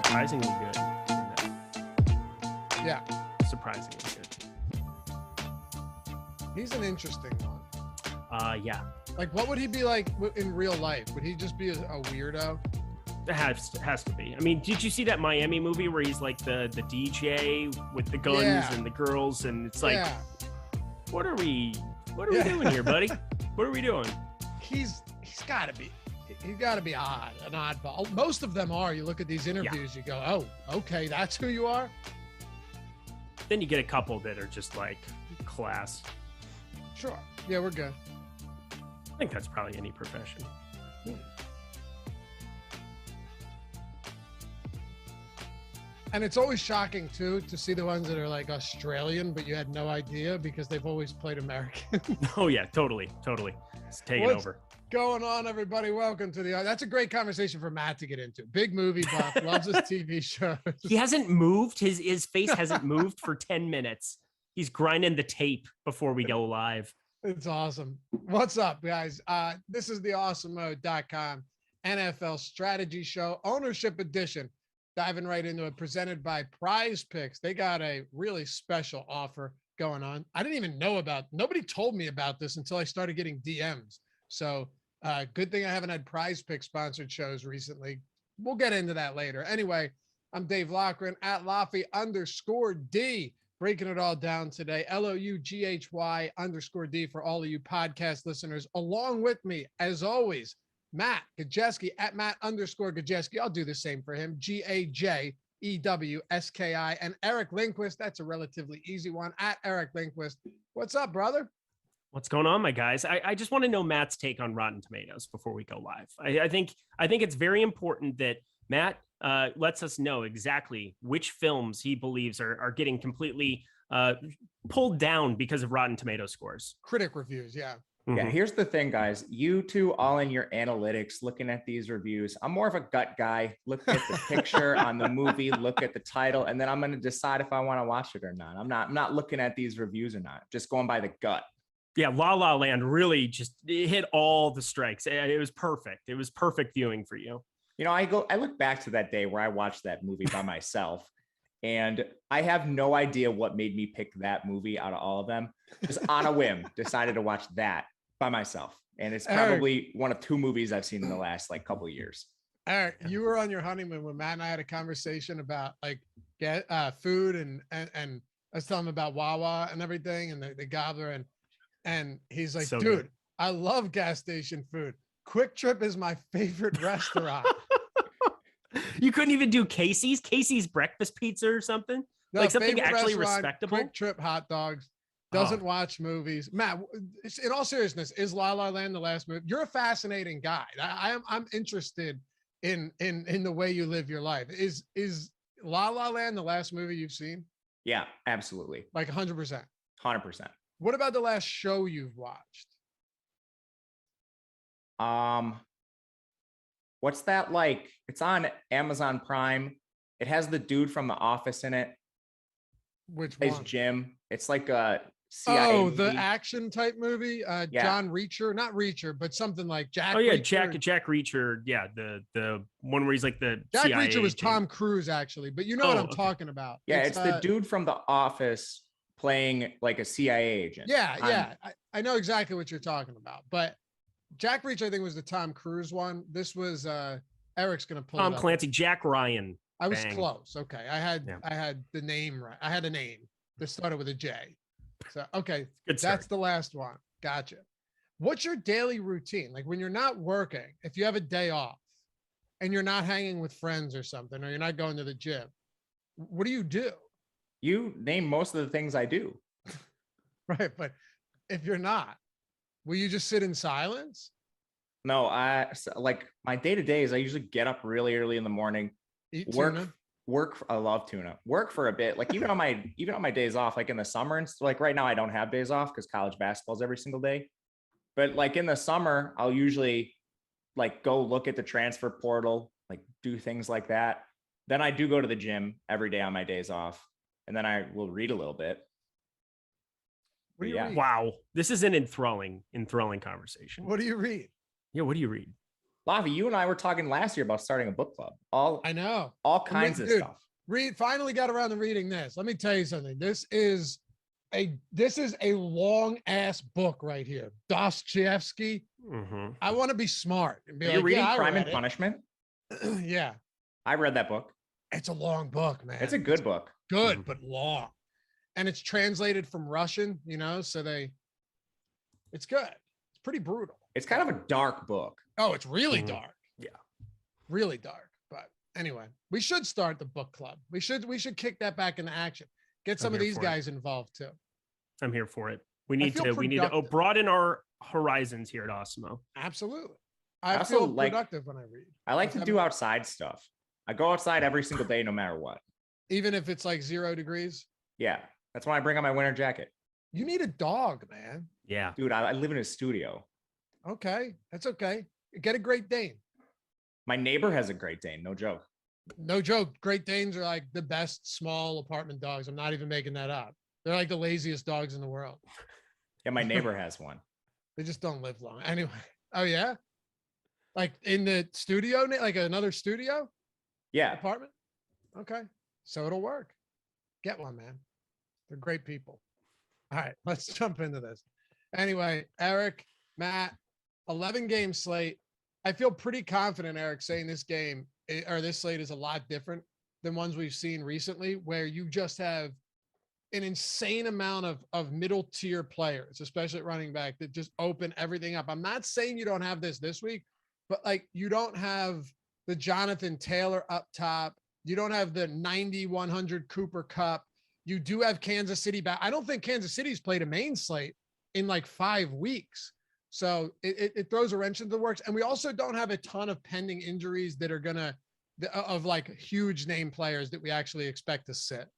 surprisingly good. Yeah. Surprisingly good. He's an interesting one. Yeah. Like, what would he be like in real life? Would he just be a weirdo? It has to be. I mean, did you see that Miami movie where he's like the DJ with the guns and the girls, and it's like, what are we doing here, buddy? What are we doing? He's got to be an oddball. Most of them are. You look at these interviews, you go, oh, okay, that's who you are. Then you get a couple that are just like class. Sure. Yeah, we're good. I think that's probably any profession. And it's always shocking, too, to see the ones that are like Australian, but you had no idea because they've always played American. Oh, yeah, totally. It's taking over. Going on, everybody? Welcome to that's a great conversation for Matt to get into. Big movie buff, loves his TV shows. He hasn't moved. His face hasn't moved for 10 minutes. He's grinding the tape before we go live. It's awesome. What's up, guys? This is the Awesemo.com NFL strategy show, ownership edition. Diving right into it, presented by PrizePicks. They got a really special offer going on. I didn't even know nobody told me about this until I started getting DMs. So good thing I haven't had PrizePicks sponsored shows recently. We'll get into that later. Anyway, I'm Dave Loughran at Laffy_D, breaking it all down today. LOUGHY_D for all of you podcast listeners. Along with me, as always, Matt Gajeski at Matt_Gajeski. I'll do the same for him. GAJEWSKI, and Eric Lindquist. That's a relatively easy one, at Eric Lindquist. What's up, brother? What's going on, my guys? I just want to know Matt's take on Rotten Tomatoes before we go live. I think it's very important that Matt lets us know exactly which films he believes are getting completely pulled down because of Rotten Tomato scores. Critic reviews, yeah. Yeah, here's the thing, guys. You two all in your analytics looking at these reviews. I'm more of a gut guy. Look at the picture on the movie, look at the title, and then I'm going to decide if I want to watch it or not. I'm not looking at these reviews or not. Just going by the gut. Yeah, La La Land really just hit all the strikes. It was perfect. It was perfect viewing for you. You know, I look back to that day where I watched that movie by myself, and I have no idea what made me pick that movie out of all of them. Just on a whim, decided to watch that by myself. And it's probably one of two movies I've seen in the last couple of years. Eric, you were on your honeymoon when Matt and I had a conversation about food and I was telling him about Wawa and everything and the gobbler and he's like, so dude, good. I love gas station food. Quick Trip is my favorite restaurant. You couldn't even do Casey's breakfast pizza or something? No, like something actually respectable? Quick Trip hot dogs. Doesn't watch movies. Matt, in all seriousness, is La La Land the last movie? You're a fascinating guy. I'm interested in the way you live your life. Is La La Land the last movie you've seen? Yeah, absolutely. Like 100%. 100%. What about the last show you've watched? What's that like? It's on Amazon Prime. It has the dude from The Office in it. Which one? It's Jim. It's like a CIA movie. The action type movie. John Reacher, not Reacher, but something like Jack. Oh yeah, Reacher. Jack Reacher. Yeah, the one where he's like the Jack CIA Reacher was agent. Tom Cruise actually, but you know what I'm talking about. Yeah, it's the dude from The Office playing like a CIA agent. Yeah. I know exactly what you're talking about, but Jack Reacher I think was the Tom Cruise one. This was Eric's gonna pull Tom Clancy, Jack Ryan. I was close. Okay, I had the name right. I had a name that started with a J. So okay, that's the last one. Gotcha. What's your daily routine? Like when you're not working, if you have a day off and you're not hanging with friends or something, or you're not going to the gym, what do you do? You name most of the things I do. Right, but if you're not, will you just sit in silence? No, like my day-to-day is I usually get up really early in the morning, work. I love tuna. Work for a bit. Like even on my days off, like in the summer, and like right now I don't have days off because college basketball's every single day. But like in the summer, I'll usually like go look at the transfer portal, like do things like that. Then I do go to the gym every day on my days off, and then I will read a little bit. Wow, this is an enthralling conversation. What do you read? Yeah, what do you read? Lavi, you and I were talking last year about starting a book club. I know. All kinds of stuff. Finally got around to reading this. Let me tell you something. This is a long ass book right here. Dostoevsky. Mm-hmm. I want to be smart and be Are like, you reading yeah, Crime and Punishment? Yeah. I read that book. It's a long book, man. It's a good book. Good, but long. And it's translated from Russian, so it's good. It's pretty brutal. It's kind of a dark book. Oh, it's really dark. Yeah. Really dark. But anyway, we should start the book club. We should kick that back into action. Get some of these guys involved too. I'm here for it. We need to broaden our horizons here at Awesemo. Absolutely. I feel productive when I read. I like to do outside stuff. I go outside every single day, no matter what. Even if it's like 0 degrees? Yeah. That's why I bring on my winter jacket. You need a dog, man. Yeah. Dude, I live in a studio. Okay. That's okay. Get a Great Dane. My neighbor has a Great Dane. No joke. No joke. Great Danes are like the best small apartment dogs. I'm not even making that up. They're like the laziest dogs in the world. Yeah, my neighbor has one. They just don't live long. Anyway. Oh, yeah? Like in the studio, like another studio? Yeah. Apartment? Okay. So it'll work. Get one, man. They're great people. All right, let's jump into this. Anyway, Eric, Matt, 11 game slate. I feel pretty confident, Eric, saying this slate is a lot different than ones we've seen recently, where you just have an insane amount of middle tier players, especially at running back, that just open everything up. I'm not saying you don't have this week, but like you don't have the Jonathan Taylor up top. You don't have the 90-100 Cooper Kupp. You do have Kansas City back. I don't think Kansas City's played a main slate in like 5 weeks. So it throws a wrench into the works. And we also don't have a ton of pending injuries that are of like huge name players that we actually expect to sit.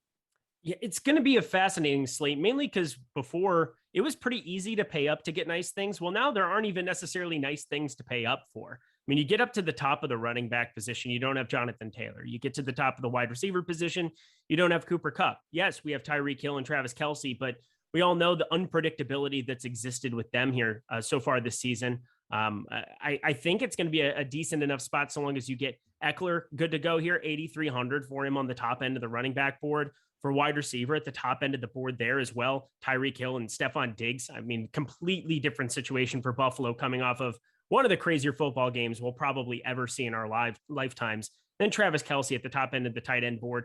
Yeah, it's going to be a fascinating slate, mainly because before it was pretty easy to pay up to get nice things. Well, now there aren't even necessarily nice things to pay up for. I mean, you get up to the top of the running back position, you don't have Jonathan Taylor. You get to the top of the wide receiver position, you don't have Cooper Kupp. Yes, we have Tyreek Hill and Travis Kelce, but we all know the unpredictability that's existed with them here so far this season. I think it's going to be a decent enough spot so long as you get Ekler good to go here, 8,300 for him on the top end of the running back board. For wide receiver at the top end of the board there as well, Tyreek Hill and Stephon Diggs. I mean, completely different situation for Buffalo coming off of one of the crazier football games we'll probably ever see in our lifetimes. Then Travis Kelce at the top end of the tight end board.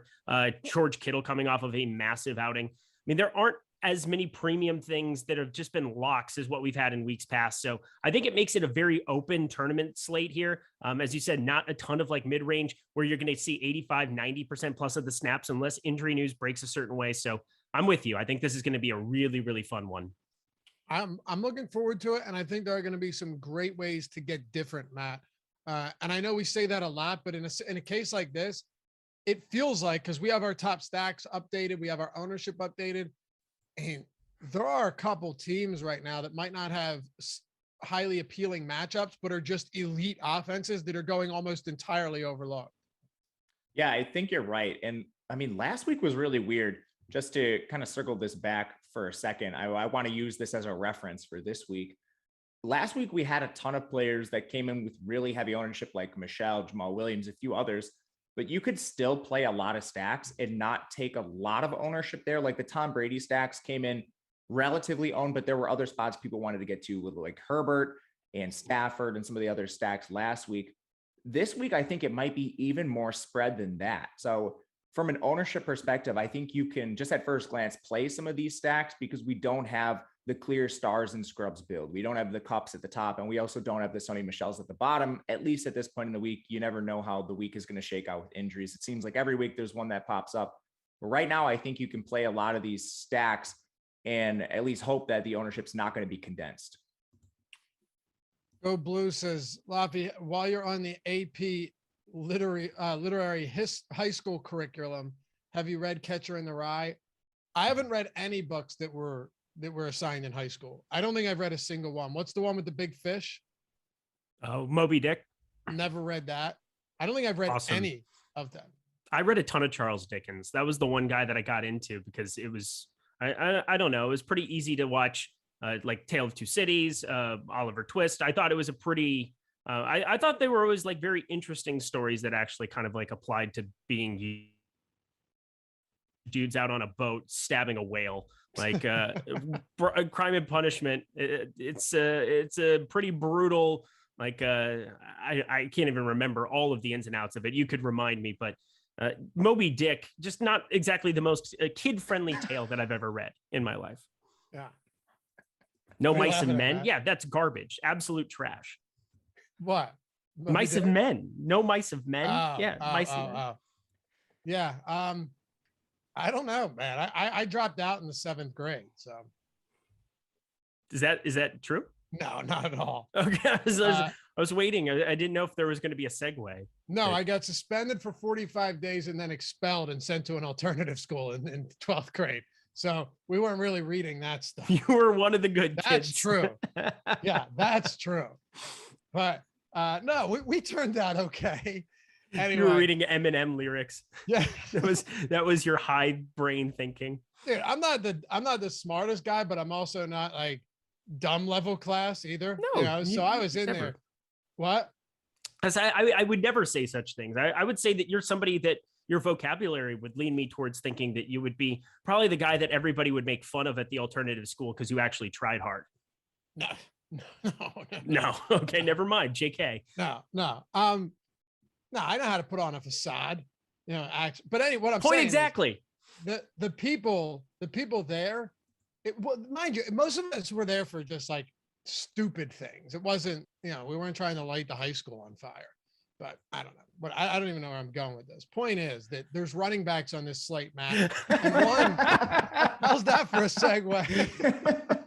George Kittle coming off of a massive outing. I mean, there aren't as many premium things that have just been locks as what we've had in weeks past. So I think it makes it a very open tournament slate here. As you said, not a ton of like mid-range where you're going to see 85, 90% plus of the snaps unless injury news breaks a certain way. So I'm with you. I think this is going to be a really, really fun one. I'm looking forward to it. And I think there are going to be some great ways to get different, Matt. And I know we say that a lot, but in a case like this, it feels like, because we have our top stacks updated, we have our ownership updated, and there are a couple teams right now that might not have highly appealing matchups, but are just elite offenses that are going almost entirely overlooked. Yeah, I think you're right. And I mean, last week was really weird. Just to kind of circle this back for a second, I want to use this as a reference for this week. Last week, we had a ton of players that came in with really heavy ownership, like Michelle, Jamal Williams, a few others, but you could still play a lot of stacks and not take a lot of ownership there. Like the Tom Brady stacks came in relatively owned, but there were other spots people wanted to get to with like Herbert and Stafford and some of the other stacks last week. This week, I think it might be even more spread than that. So from an ownership perspective, I think you can just at first glance play some of these stacks because we don't have the clear stars and scrubs build. We don't have the Cups at the top, and we also don't have the Sony Michels at the bottom. At least at this point in the week, you never know how the week is going to shake out with injuries. It seems like every week there's one that pops up. But right now, I think you can play a lot of these stacks and at least hope that the ownership's not going to be condensed. Go Blue says, Laffy, while you're on the AP literary high school curriculum, have you read Catcher in the Rye? I haven't read any books that were assigned in high school. I don't think I've read a single one. What's the one with the big fish? Oh, Moby Dick. Never read that. I don't think I've read any of them. I read a ton of Charles Dickens. That was the one guy that I got into because it was, I don't know, it was pretty easy to watch, like Tale of Two Cities, Oliver Twist. I thought it was a pretty I thought they were always like very interesting stories that actually kind of like applied to being dudes out on a boat stabbing a whale. Like Crime and Punishment. It's a pretty brutal. Like I can't even remember all of the ins and outs of it. You could remind me, but Moby Dick, just not exactly the most kid-friendly tale that I've ever read in my life. Yeah. No Mice and Men. Yeah, that's garbage. Absolute trash. What? Mice of Men. No Mice of Men. Mice of Men. Yeah. I don't know, man. I dropped out in the 7th grade. So is that true? No, not at all. Okay. I was waiting. I didn't know if there was going to be a segue. No, I got suspended for 45 days and then expelled and sent to an alternative school in 12th grade. So we weren't really reading that stuff. You were one of the good kids. That's true. Yeah, that's true. But no, we turned out okay. Anyway. You were reading Eminem lyrics. Yeah. that was your high brain thinking. Dude, I'm not the smartest guy, but I'm also not like dumb level class either. No, so I was in there. What? As I would never say such things. I would say that you're somebody that your vocabulary would lean me towards thinking that you would be probably the guy that everybody would make fun of at the alternative school because you actually tried hard. No. Okay, never mind. JK. No. No, I know how to put on a facade, but anyway, what I'm saying exactly. The people there, mind you, most of us were there for just like stupid things. It wasn't, we weren't trying to light the high school on fire, but I don't know. But I don't even know where I'm going with this. Point is that there's running backs on this slate, Matt. And one, how's that for a segue?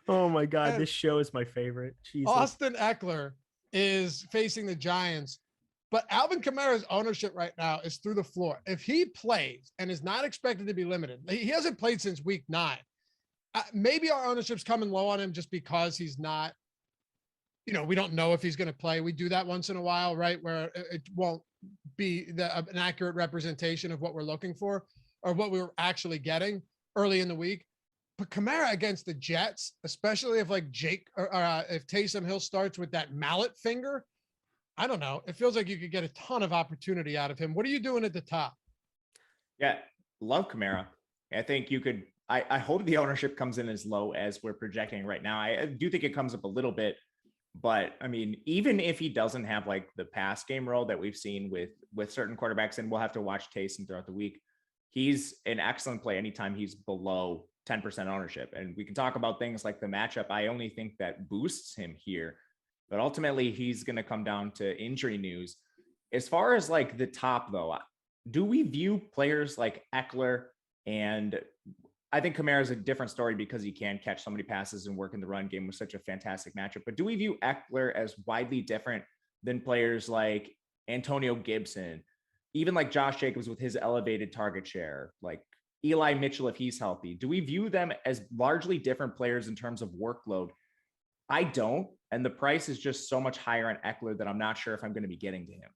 Oh my God, this show is my favorite. Jesus. Austin Ekler is facing the Giants, but Alvin Kamara's ownership right now is through the floor. If he plays and is not expected to be limited, he hasn't played since week 9. Maybe our ownership's coming low on him just because he's not, we don't know if he's going to play. We do that once in a while, right? Where it won't be an accurate representation of what we're looking for or what we were actually getting early in the week. But Kamara against the Jets, especially if like if Taysom Hill starts with that mallet finger, I don't know. It feels like you could get a ton of opportunity out of him. What are you doing at the top? Yeah, love Kamara. I think you could. I hope the ownership comes in as low as we're projecting right now. I do think it comes up a little bit, but I mean, even if he doesn't have like the pass game role that we've seen with certain quarterbacks, and we'll have to watch Taysom throughout the week, he's an excellent play anytime he's below 10% ownership. And we can talk about things like the matchup. I only think that boosts him here, but ultimately he's going to come down to injury news. As far as like the top though, do we view players like Ekler, and I think Kamara is a different story because he can catch so many passes and work in the run game with such a fantastic matchup, but do we view Ekler as widely different than players like Antonio Gibson, even like Josh Jacobs with his elevated target share, like Eli Mitchell, if he's healthy? Do we view them as largely different players in terms of workload? I don't. And the price is just so much higher on Ekler that I'm not sure if I'm going to be getting to him.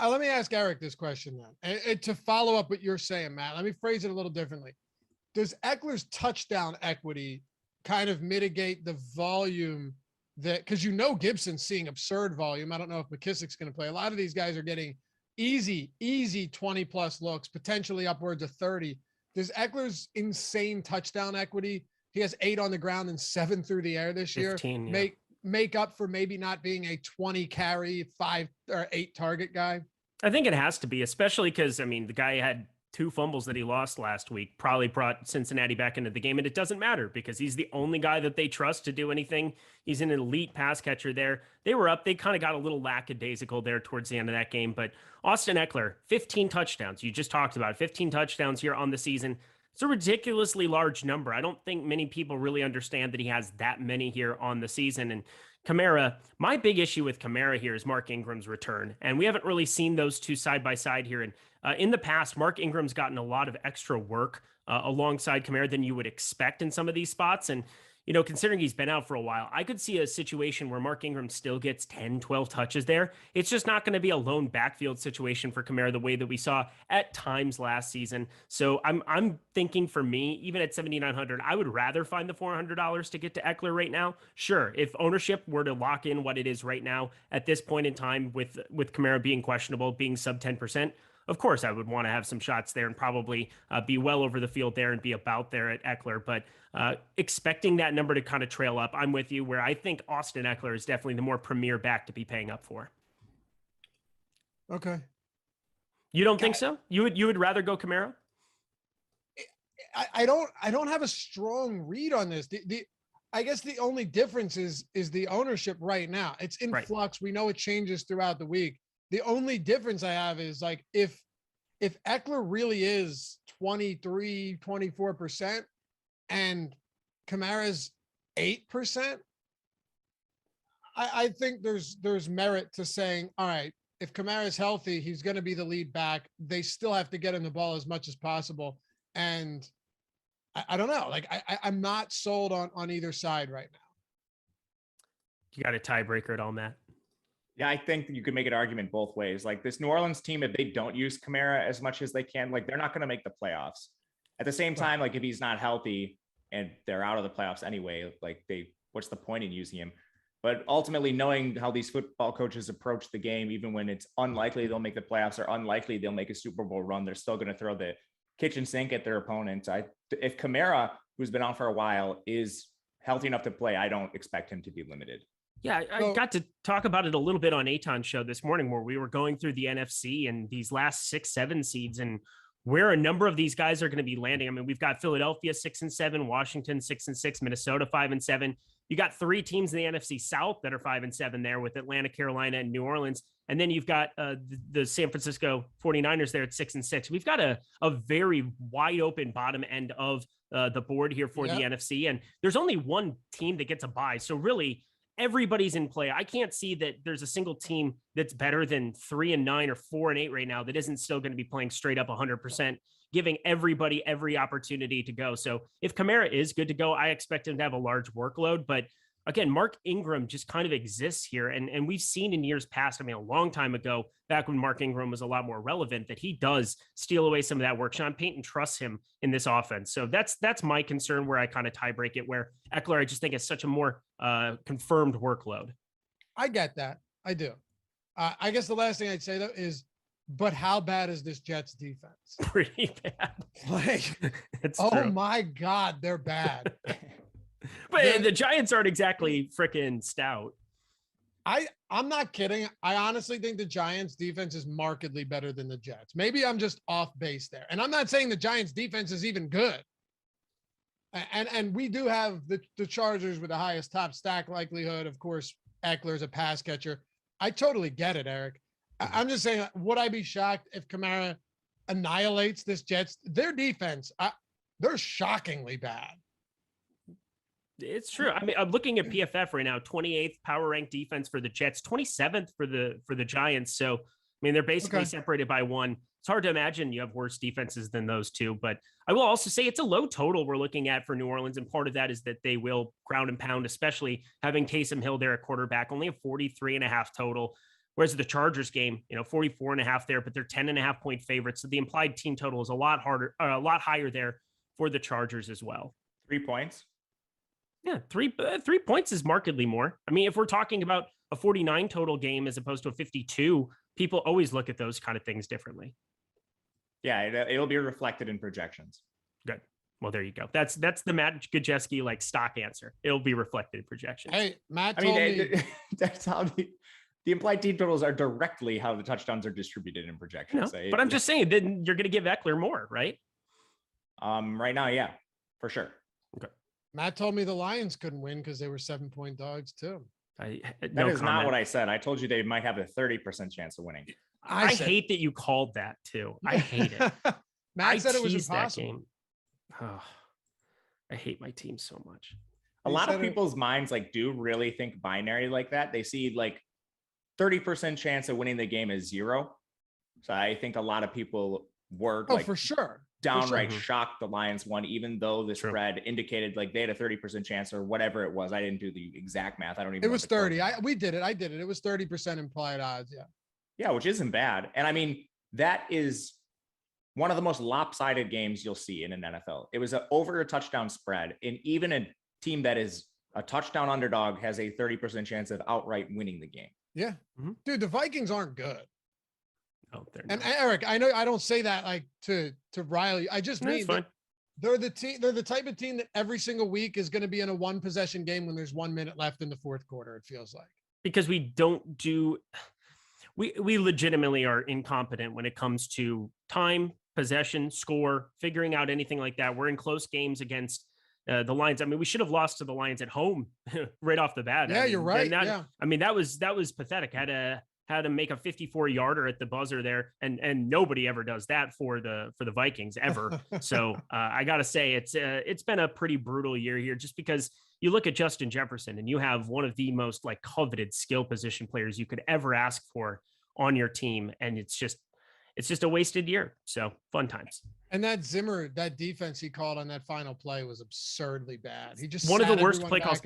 Let me ask Eric this question then. And to follow up what you're saying, Matt, let me phrase it a little differently. Does Eckler's touchdown equity kind of mitigate the volume that, because Gibson's seeing absurd volume. I don't know if McKissick's going to play. A lot of these guys are getting easy 20 plus looks, potentially upwards of 30. Does Eckler's insane touchdown equity, he has 8 on the ground and 7 through the air this 15, year, yeah, make up for maybe not being a 20 carry, 5 or 8 target guy? I think it has to be, especially because, I mean, the guy had 2 fumbles that he lost last week, probably brought Cincinnati back into the game. And it doesn't matter because he's the only guy that they trust to do anything. He's an elite pass catcher there. They were up. They kind of got a little lackadaisical there towards the end of that game. But Austin Ekler, 15 touchdowns. You just talked about 15 touchdowns here on the season. It's a ridiculously large number. I don't think many people really understand that he has that many here on the season. And Kamara, my big issue with Kamara here is Mark Ingram's return. And we haven't really seen those two side by side here. And in the past, Mark Ingram's gotten a lot of extra work alongside Kamara than you would expect in some of these spots. And, considering he's been out for a while, I could see a situation where Mark Ingram still gets 10, 12 touches there. It's just not going to be a lone backfield situation for Kamara the way that we saw at times last season. So I'm thinking for me, even at 7,900, I would rather find the $400 to get to Ekler right now. Sure, if ownership were to lock in what it is right now at this point in time with Kamara being questionable, being sub 10%, of course, I would want to have some shots there and probably be well over the field there and be about there at Ekler. But expecting that number to kind of trail up, I'm with you, where I think Austin Ekler is definitely the more premier back to be paying up for. Okay. You don't think so? You would rather go Kamara? I don't have a strong read on this. I guess the only difference is the ownership right now. It's in flux. We know it changes throughout the week. The only difference I have is like if Ekler really is 23, 24% and Kamara's 8%, I think there's merit to saying, all right, if Kamara's healthy, he's going to be the lead back. They still have to get him the ball as much as possible. And I don't know, like I'm not sold on either side right now. You got a tiebreaker at all, Matt? Yeah, I think you could make an argument both ways. Like this New Orleans team, if they don't use Kamara as much as they can, like they're not going to make the playoffs. At the same time, like if he's not healthy and they're out of the playoffs anyway, like what's the point in using him? But ultimately, knowing how these football coaches approach the game, even when it's unlikely they'll make the playoffs or unlikely they'll make a Super Bowl run, they're still going to throw the kitchen sink at their opponent. If Kamara, who's been out for a while, is healthy enough to play, I don't expect him to be limited. Yeah, I got to talk about it a little bit on Aton's show this morning where we were going through the NFC and these last 6, 7 seeds and where a number of these guys are going to be landing. I mean, we've got Philadelphia 6-7, Washington 6-6, Minnesota 5-7. You got 3 teams in the NFC South that are 5-7 there with Atlanta, Carolina, and New Orleans. And then you've got the San Francisco 49ers there at 6-6. We've got a very wide open bottom end of the board here for the NFC. And there's only one team that gets a bye. So really, everybody's in play. I can't see that there's a single team that's better than 3-9 or 4-8 right now that isn't still going to be playing straight up 100%, giving everybody every opportunity to go. So if Kamara is good to go, I expect him to have a large workload. But again, Mark Ingram just kind of exists here. And we've seen in years past, I mean, a long time ago, back when Mark Ingram was a lot more relevant, that he does steal away some of that work. Sean Payton trusts him in this offense. So that's my concern where I kind of tie break it, where Ekler, I just think is such a more confirmed workload. I get that. I do. I guess the last thing I'd say though is, but how bad is this Jets defense? Pretty bad. Like, oh my God, they're bad. But the Giants aren't exactly freaking stout. I'm not kidding. I honestly think the Giants defense is markedly better than the Jets. Maybe I'm just off base there. And I'm not saying the Giants defense is even good. And we do have the Chargers with the highest top stack likelihood. Of course, Eckler's a pass catcher. I totally get it, Eric. I'm just saying, would I be shocked if Kamara annihilates this Jets? Their defense, they're shockingly bad. It's true. I mean, I'm looking at PFF right now, 28th power ranked defense for the Jets, 27th for the Giants. So, I mean, they're basically separated by 1. It's hard to imagine you have worse defenses than those two, but I will also say it's a low total we're looking at for New Orleans. And part of that is that they will ground and pound, especially having Taysom Hill there at quarterback, only a 43.5 total. Whereas the Chargers game, 44.5 there, but they're 10.5 point favorites. So the implied team total is a lot higher there for the Chargers as well. 3 points. Yeah, 3 points is markedly more. I mean, if we're talking about a 49 total game as opposed to a 52, people always look at those kind of things differently. Yeah, it'll be reflected in projections. Good. Well, there you go. That's the Matt Gajewski like stock answer. It'll be reflected in projections. Hey, Matt told me that's how the implied team totals are directly how the touchdowns are distributed in projections. No, but I'm just saying, then you're going to give Ekler more, right? Right now, yeah, for sure. Okay. Matt told me the Lions couldn't win because they were 7-point dogs too. That is not what I said. I told you they might have a 30% chance of winning. I hate that you called that too. I hate it. Matt said it was impossible. That game. Oh, I hate my team so much. A lot of people's minds do really think binary like that. They see 30% chance of winning the game is 0. So I think a lot of people work. Oh, like for sure. Downright shocked the Lions won, even though the True. spread indicated like they had a 30% chance or whatever it was. I didn't do the exact math. I don't even It know was 30. I did it. It was 30% implied odds. Yeah. Yeah, which isn't bad. And I mean, that is one of the most lopsided games you'll see in an NFL. It was over a touchdown spread, and even a team that is a touchdown underdog has a 30% chance of outright winning the game. Yeah. Dude, the Vikings aren't good. Oh, and Eric, I know I don't say that like to Riley. I just mean they're the team. They're the type of team that every single week is going to be in a 1-possession game when there's 1 minute left in the fourth quarter. It feels like, because we don't do. We legitimately are incompetent when it comes to time, possession, score, figuring out anything like that. We're in close games against the Lions. I mean, we should have lost to the Lions at home right off the bat. Yeah, you're right. Yeah. I mean, that was pathetic. Had to make a 54-yarder at the buzzer there, and nobody ever does that for the Vikings ever. So I got to say it's been a pretty brutal year here, just because you look at Justin Jefferson and you have one of the most like coveted skill position players you could ever ask for on your team, and it's just a wasted year. So fun times. And that Zimmer, that defense he called on that final play was absurdly bad. He just one of the worst play calls.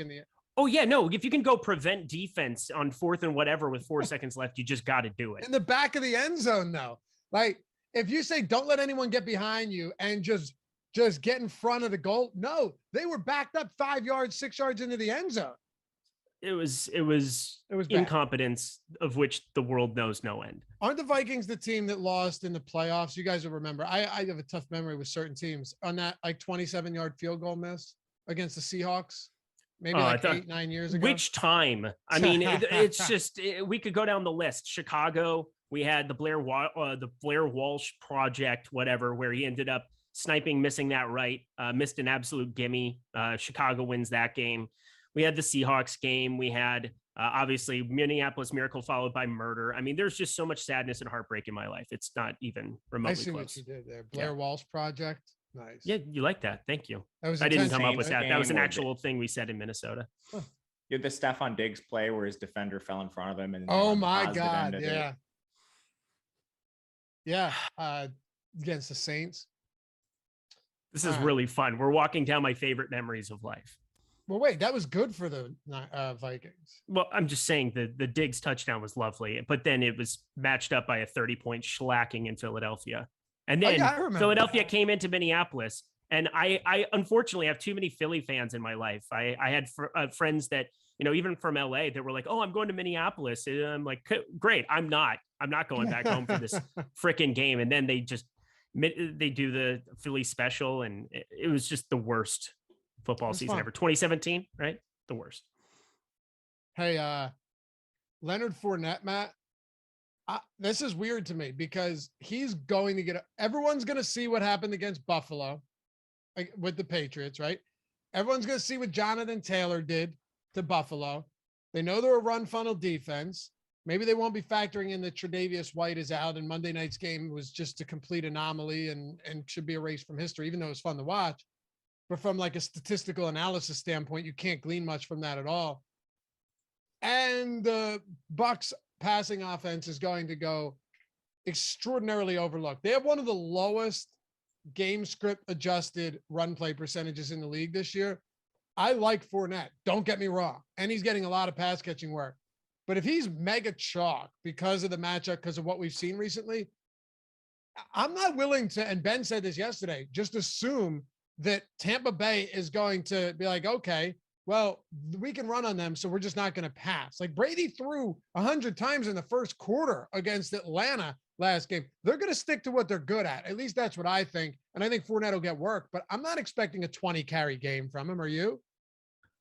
Oh yeah, no. If you can go prevent defense on 4th and whatever with 4 seconds left, you just got to do it in the back of the end zone. Though, like if you say don't let anyone get behind you and just get in front of the goal, no, they were backed up 5 yards, 6 yards into the end zone. It was incompetence of which the world knows no end. Aren't the Vikings the team that lost in the playoffs? You guys will remember. I have a tough memory with certain teams on that like 27-yard field goal miss against the Seahawks. Maybe 8-9 years ago. Which time? I mean, it's just we could go down the list. Chicago, we had the Blair Walsh project, whatever, where he ended up sniping, missing that right, missed an absolute gimme. Chicago wins that game. We had the Seahawks game. We had obviously Minneapolis Miracle followed by murder. I mean, there's just so much sadness and heartbreak in my life. It's not even remotely I see close. What you did there. Blair Walsh project. Nice. Yeah, you like that. Thank you. I didn't come up with that. That was an actual thing we said in Minnesota. Huh. You had the Stephon Diggs play where his defender fell in front of him. And oh my God. Yeah. Yeah. Against the Saints. This is really fun. We're walking down my favorite memories of life. Well, wait, that was good for the Vikings. Well, I'm just saying the Diggs touchdown was lovely, but then it was matched up by a 30-point shellacking in Philadelphia. And then Philadelphia came into Minneapolis, and I unfortunately have too many Philly fans in my life. I had friends that, even from LA, that were like, "Oh, I'm going to Minneapolis." And I'm like, "Great, I'm not going back home for this freaking game." And then they do the Philly special, and it was just the worst football season ever. 2017, right? The worst. Hey, Leonard Fournette, Matt. This is weird to me because he's going to everyone's going to see what happened against Buffalo with the Patriots, right? Everyone's going to see what Jonathan Taylor did to Buffalo. They know they're a run funnel defense. Maybe they won't be factoring in that Tre'Davious White is out and Monday night's game was just a complete anomaly and should be erased from history, even though it was fun to watch. But from like a statistical analysis standpoint, you can't glean much from that at all. And the Bucs passing offense is going to go extraordinarily overlooked. They have one of the lowest game script adjusted run play percentages in the league this year. I like Fournette, don't get me wrong. And he's getting a lot of pass catching work. But if he's mega chalk because of the matchup, because of what we've seen recently, I'm not willing to, and Ben said this yesterday, just assume that Tampa Bay is going to be like, okay, well, we can run on them, so we're just not going to pass. Like Brady threw 100 times in the first quarter against Atlanta last game. They're going to stick to what they're good at. At least that's what I think. And I think Fournette will get work, but I'm not expecting a 20 carry game from him. Are you?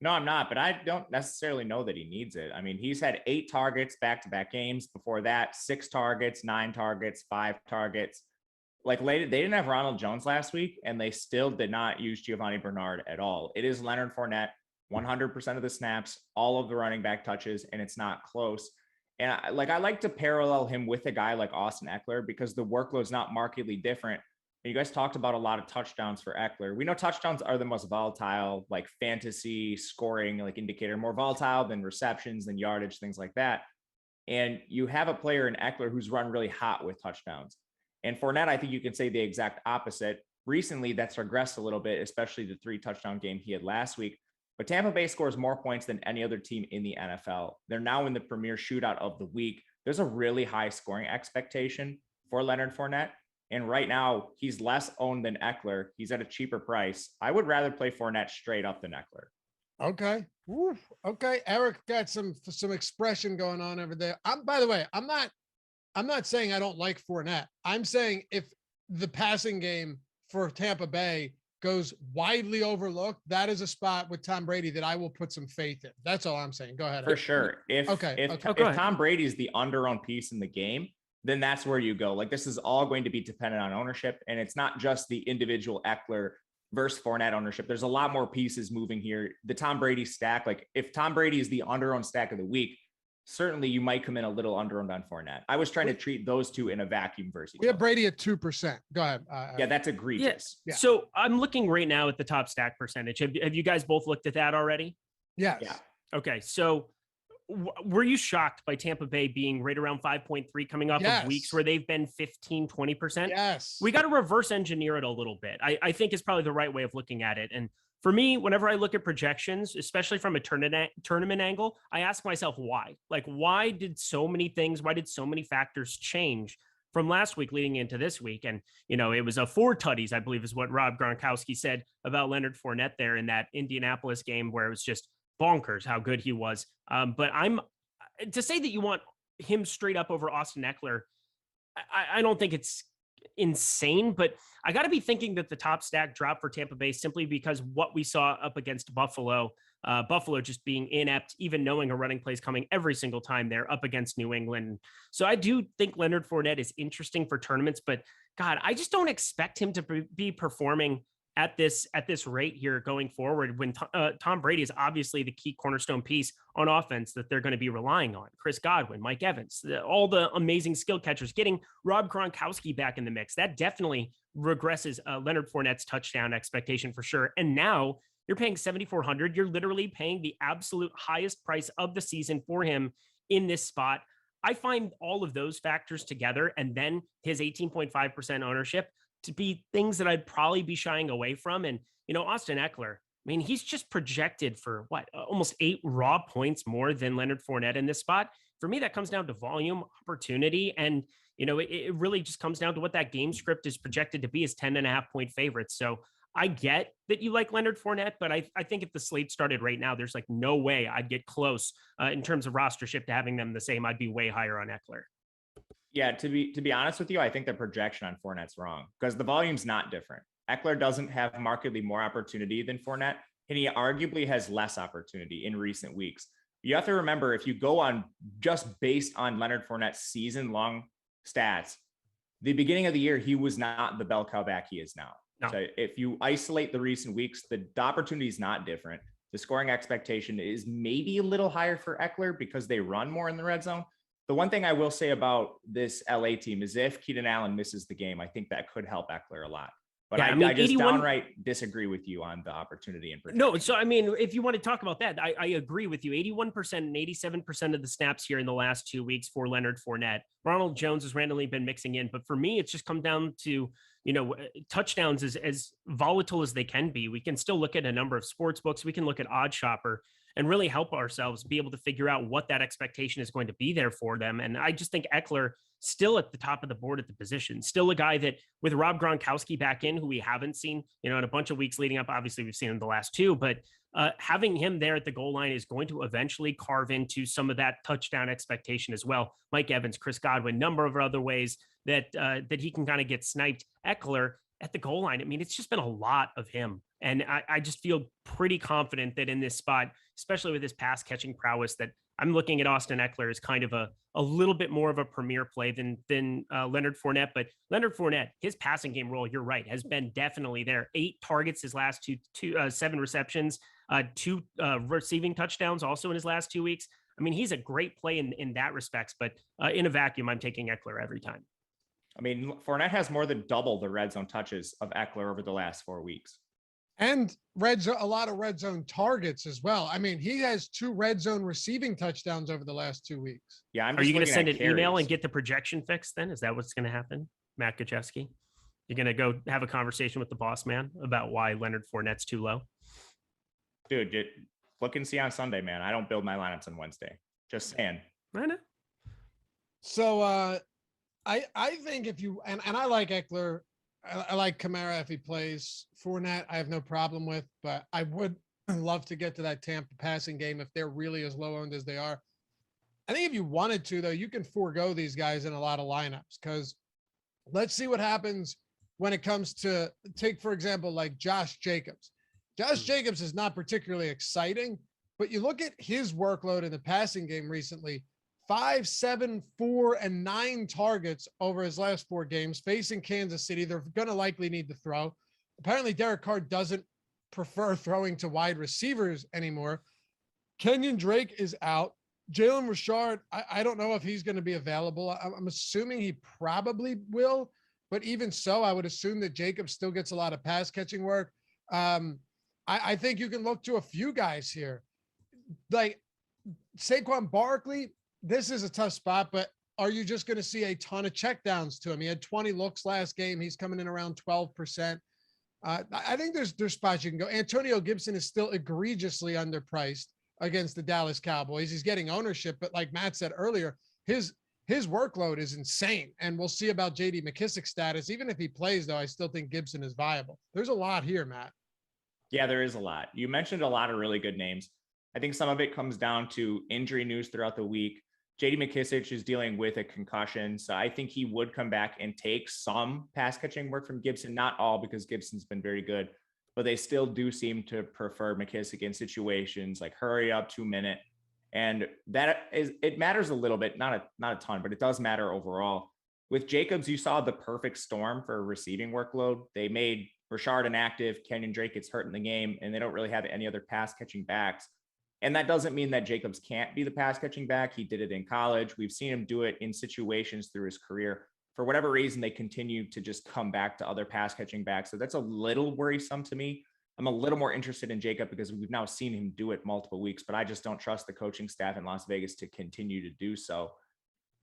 No, I'm not, but I don't necessarily know that he needs it. I mean, he's had 8 targets back-to-back games. Before that, 6 targets, 9 targets, 5 targets. Like they didn't have Ronald Jones last week, and they still did not use Giovanni Bernard at all. It is Leonard Fournette, 100% of the snaps, all of the running back touches, and it's not close. And I like to parallel him with a guy like Austin Eckler because the workload's not markedly different. You guys talked about a lot of touchdowns for Ekler. We know touchdowns are the most volatile, like fantasy scoring, like indicator, more volatile than receptions, than yardage, things like that. And you have a player in Ekler who's run really hot with touchdowns. And Fournette, I think you can say the exact opposite. Recently, that's regressed a little bit, especially the 3-touchdown game he had last week. But Tampa Bay scores more points than any other team in the NFL. They're now in the premier shootout of the week. There's a really high scoring expectation for Leonard Fournette. And right now, he's less owned than Ekler. He's at a cheaper price. I would rather play Fournette straight up than Ekler. Okay. Woo. Okay. Eric got some expression going on over there. By the way, I'm not saying I don't like Fournette. I'm saying if the passing game for Tampa Bay goes widely overlooked, that is a spot with Tom Brady that I will put some faith in. That's all I'm saying. Go ahead. For sure. If Tom Brady is the under-owned piece in the game, then that's where you go. Like, this is all going to be dependent on ownership. And it's not just the individual Ekler versus Fournette ownership. There's a lot more pieces moving here. The Tom Brady stack, like if Tom Brady is the under-owned stack of the week, certainly you might come in a little under-owned on Fournette. I was trying to treat those two in a vacuum versus. We have Brady at 2%. Go ahead. Yeah, that's egregious. Yeah. So I'm looking right now at the top stack percentage. Have you guys both looked at that already? Yes. Yeah. Okay. So were you shocked by Tampa Bay being right around 5.3 coming off of weeks where they've been 15, 20%? Yes. We got to reverse engineer it a little bit. I think is probably the right way of looking at it. And for me, whenever I look at projections, especially from a tournament angle, I ask myself why. Like, why did so many factors change from last week leading into this week? And, it was a 4 tutties, I believe is what Rob Gronkowski said about Leonard Fournette there in that Indianapolis game where it was just bonkers how good he was. But to say that you want him straight up over Austin Ekler, I don't think it's insane, but I got to be thinking that the top stack dropped for Tampa Bay simply because what we saw up against Buffalo just being inept, even knowing a running play is coming every single time they're up against New England. So I do think Leonard Fournette is interesting for tournaments, but God, I just don't expect him to be performing at this rate here going forward when Tom Brady is obviously the key cornerstone piece on offense that they're going to be relying on. Chris Godwin, Mike Evans, all the amazing skill catchers, getting Rob Gronkowski back in the mix. That definitely regresses Leonard Fournette's touchdown expectation for sure. And now you're paying $7,400. You're literally paying the absolute highest price of the season for him in this spot. I find all of those factors together and then his 18.5% ownership to be things that I'd probably be shying away from. And, Austin Ekler, I mean, he's just projected for almost 8 raw points more than Leonard Fournette in this spot. For me, that comes down to volume, opportunity. And, it really just comes down to what that game script is projected to be as 10.5-point favorites. So I get that you like Leonard Fournette, but I think if the slate started right now, there's no way I'd get close in terms of rostership to having them the same. I'd be way higher on Ekler. Yeah, to be honest with you, I think the projection on Fournette's wrong because the volume's not different. Ekler doesn't have markedly more opportunity than Fournette, and he arguably has less opportunity in recent weeks. You have to remember, if you go on just based on Leonard Fournette's season-long stats, the beginning of the year, he was not the bell cow back he is now. No. So if you isolate the recent weeks, the opportunity is not different. The scoring expectation is maybe a little higher for Ekler because they run more in the red zone. The one thing I will say about this LA team is if Keenan Allen misses the game, I think that could help Eckler a lot. But yeah, I just 81... downright disagree with you on the opportunity and projection. No, so I mean, if you want to talk about that, I agree with you. 81% and 87% of the snaps here in the last 2 weeks for Leonard Fournette. Ronald Jones has randomly been mixing in, but for me, it's just come down to, touchdowns as volatile as they can be. We can still look at a number of sports books. We can look at Odd Shopper and really help ourselves be able to figure out what that expectation is going to be there for them. And I just think Ekler still at the top of the board at the position, still a guy that with Rob Gronkowski back in, who we haven't seen, in a bunch of weeks leading up, obviously we've seen him the last 2, but having him there at the goal line is going to eventually carve into some of that touchdown expectation as well. Mike Evans, Chris Godwin, number of other ways that he can kind of get sniped. Ekler at the goal line, I mean, it's just been a lot of him. And I just feel pretty confident that in this spot, especially with his pass catching prowess, that I'm looking at Austin Ekler as kind of a little bit more of a premier play than Leonard Fournette. But Leonard Fournette, his passing game role, you're right, has been definitely there. 8 targets his last 7 receptions, 2 receiving touchdowns also in his last 2 weeks. I mean, he's a great play in that respects, but in a vacuum, I'm taking Ekler every time. I mean, Fournette has more than double the red zone touches of Ekler over the last 4 weeks. And a lot of red zone targets as well. I mean, he has 2 red zone receiving touchdowns over the last 2 weeks. Yeah. Are you going to send an email and get the projection fixed then? Is that what's going to happen? Matt Gajewski? You're going to go have a conversation with the boss man about why Leonard Fournette's too low? Dude, look and see on Sunday, man. I don't build my lineups on Wednesday. Just saying. I know. So I think if you and I like Ekler, I like Kamara if he plays. Fournette, I have no problem with, but I would love to get to that Tampa passing game if they're really as low owned as they are. I think if you wanted to, though, you can forego these guys in a lot of lineups because let's see what happens when it comes to take, for example, like Josh Jacobs. Josh Jacobs is not particularly exciting, but you look at his workload in the passing game recently, 5, 7, 4, and 9 targets over his last 4 games facing Kansas City. They're going to likely need to throw. Apparently, Derek Carr doesn't prefer throwing to wide receivers anymore. Kenyon Drake is out. Jalen Richard, I don't know if he's going to be available. I'm assuming he probably will, but even so, I would assume that Jacobs still gets a lot of pass catching work. I think you can look to a few guys here. Like Saquon Barkley, this is a tough spot, but are you just going to see a ton of checkdowns to him? He had 20 looks last game. He's coming in around 12%. I think there's spots you can go. Antonio Gibson is still egregiously underpriced against the Dallas Cowboys. He's getting ownership, but like Matt said earlier, his workload is insane. And we'll see about JD McKissick's status. Even if he plays, though, I still think Gibson is viable. There's a lot here, Matt. Yeah, there is a lot. You mentioned a lot of really good names. I think some of it comes down to injury news throughout the week. JD McKissick is dealing with a concussion, so I think he would come back and take some pass catching work from Gibson. Not all, because Gibson's been very good, but they still do seem to prefer McKissick in situations like hurry up 2-minute. And it matters a little bit, not a ton, but it does matter overall. With Jacobs, you saw the perfect storm for receiving workload. They made Richard inactive, Kenyon Drake gets hurt in the game, and they don't really have any other pass catching backs. And that doesn't mean that Jacobs can't be the pass catching back. He did it in college. We've seen him do it in situations through his career. For whatever reason, they continue to just come back to other pass catching backs. So that's a little worrisome to me. I'm a little more interested in Jacob because we've now seen him do it multiple weeks, but I just don't trust the coaching staff in Las Vegas to continue to do so.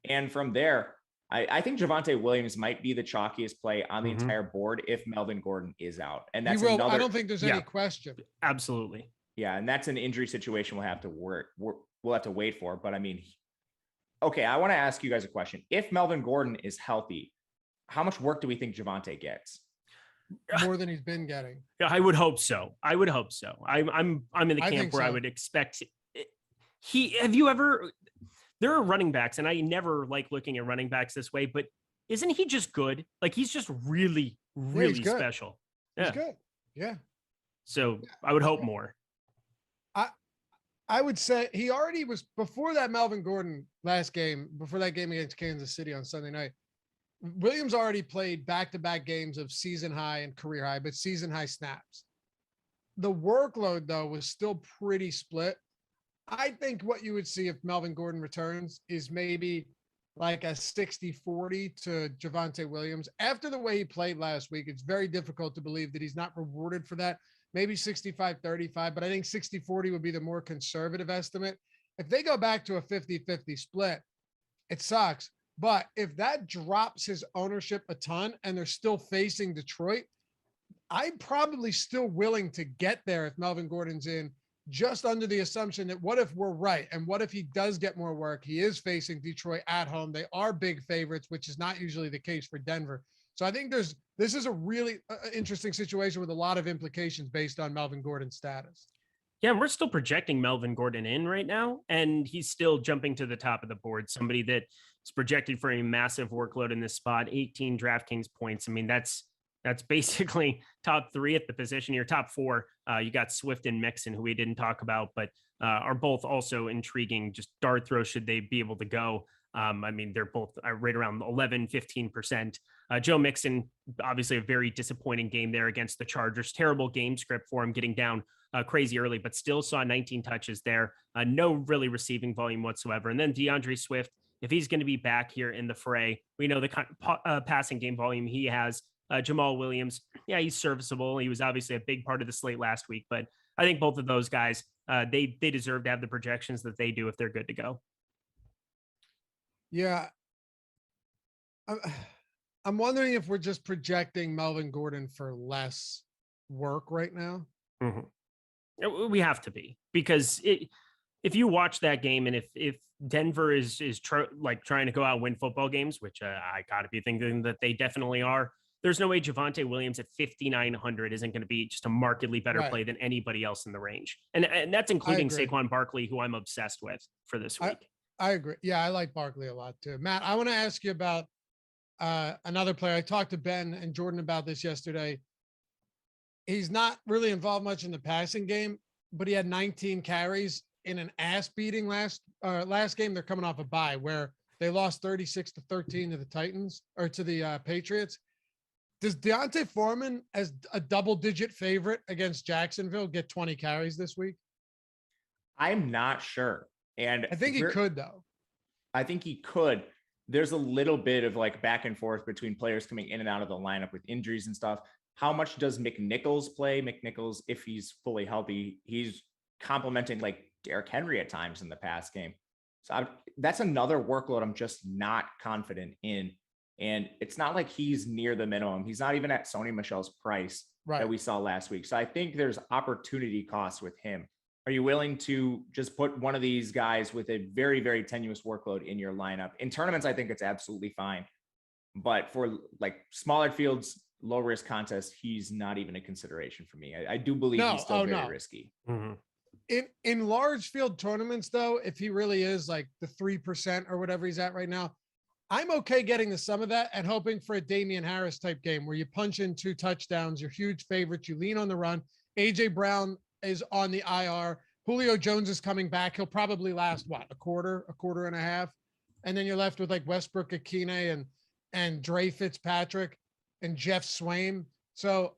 And from there, I think Javonte Williams might be the chalkiest play on the entire board if Melvin Gordon is out. And that's another. I don't think there's any question. Absolutely. Yeah, and that's an injury situation we'll have to we'll have to wait for. But I mean, okay, I want to ask you guys a question. If Melvin Gordon is healthy, how much work do we think Javonte gets? More than he's been getting. Yeah, I would hope so. I'm in the camp where I would expect there are running backs, and I never like looking at running backs this way, but isn't he just good? Like he's just really, really special. Yeah. He's good. Yeah. So I would hope more. I would say he already was before that Melvin Gordon last game, before that game against Kansas City on Sunday night. Williams already played back-to-back games of season high and career high, but season high snaps. The workload, though, was still pretty split. I think what you would see if Melvin Gordon returns is maybe like a 60-40 to Javonte Williams. After the way he played last week, it's very difficult to believe that he's not rewarded for that. Maybe 65-35, but I think 60-40 would be the more conservative estimate. If they go back to a 50-50 split, it sucks. But if that drops his ownership a ton and they're still facing Detroit, I'm probably still willing to get there if Melvin Gordon's in, just under the assumption that what if we're right? And what if he does get more work? He is facing Detroit at home. They are big favorites, which is not usually the case for Denver. So I think this is a really interesting situation with a lot of implications based on Melvin Gordon's status. Yeah, and we're still projecting Melvin Gordon in right now, and he's still jumping to the top of the board. Somebody that is projected for a massive workload in this spot, 18 DraftKings points. I mean, that's basically top 3 at the position here. Top 4, you got Swift and Mixon, who we didn't talk about, but are both also intriguing. Just dart throw should they be able to go. I mean, they're both right around 11-15%. Joe Mixon, obviously a very disappointing game there against the Chargers. Terrible game script for him, getting down crazy early, but still saw 19 touches there. No really receiving volume whatsoever. And then DeAndre Swift, if he's going to be back here in the fray, we know the passing game volume he has. Jamal Williams, yeah, he's serviceable. He was obviously a big part of the slate last week, but I think both of those guys, they deserve to have the projections that they do if they're good to go. Yeah. I'm wondering if we're just projecting Melvin Gordon for less work right now. We have to be, because if you watch that game, and if Denver is trying to go out and win football games, which I got to be thinking that they definitely are, there's no way Javonte Williams at 5,900 isn't going to be just a markedly better play than anybody else in the range. And that's including Saquon Barkley, who I'm obsessed with for this week. I agree. Yeah, I like Barkley a lot too. Matt, I want to ask you about another player. I talked to Ben and Jordan about this yesterday. He's not really involved much in the passing game, but he had 19 carries in an ass beating last game. They're coming off a bye where they lost 36-13 to the Titans, or to the Patriots. Does D'Onta Foreman, as a double-digit favorite against Jacksonville, get 20 carries this week? I'm not sure. And I think he could, though. I think he could. There's a little bit of like back and forth between players coming in and out of the lineup with injuries and stuff. How much does McNichols play? McNichols, if he's fully healthy, he's complimenting like Derrick Henry at times in the past game. So that's another workload I'm just not confident in. And it's not like he's near the minimum. He's not even at Sony Michel's price that we saw last week. So I think there's opportunity costs with him. Are you willing to just put one of these guys with a very, very tenuous workload in your lineup? In tournaments, I think it's absolutely fine. But for like smaller fields, low risk contests, he's not even a consideration for me. I do believe he's still very risky. In large field tournaments, though, if he really is like the 3% or whatever he's at right now, I'm okay getting the sum of that and hoping for a Damian Harris type game where you punch in 2 touchdowns, you're huge favorites, you lean on the run. AJ Brown is on the IR. Julio Jones is coming back. He'll probably last a quarter and a half. And then you're left with like Westbrook Akine and Dre Fitzpatrick and Jeff Swaim. So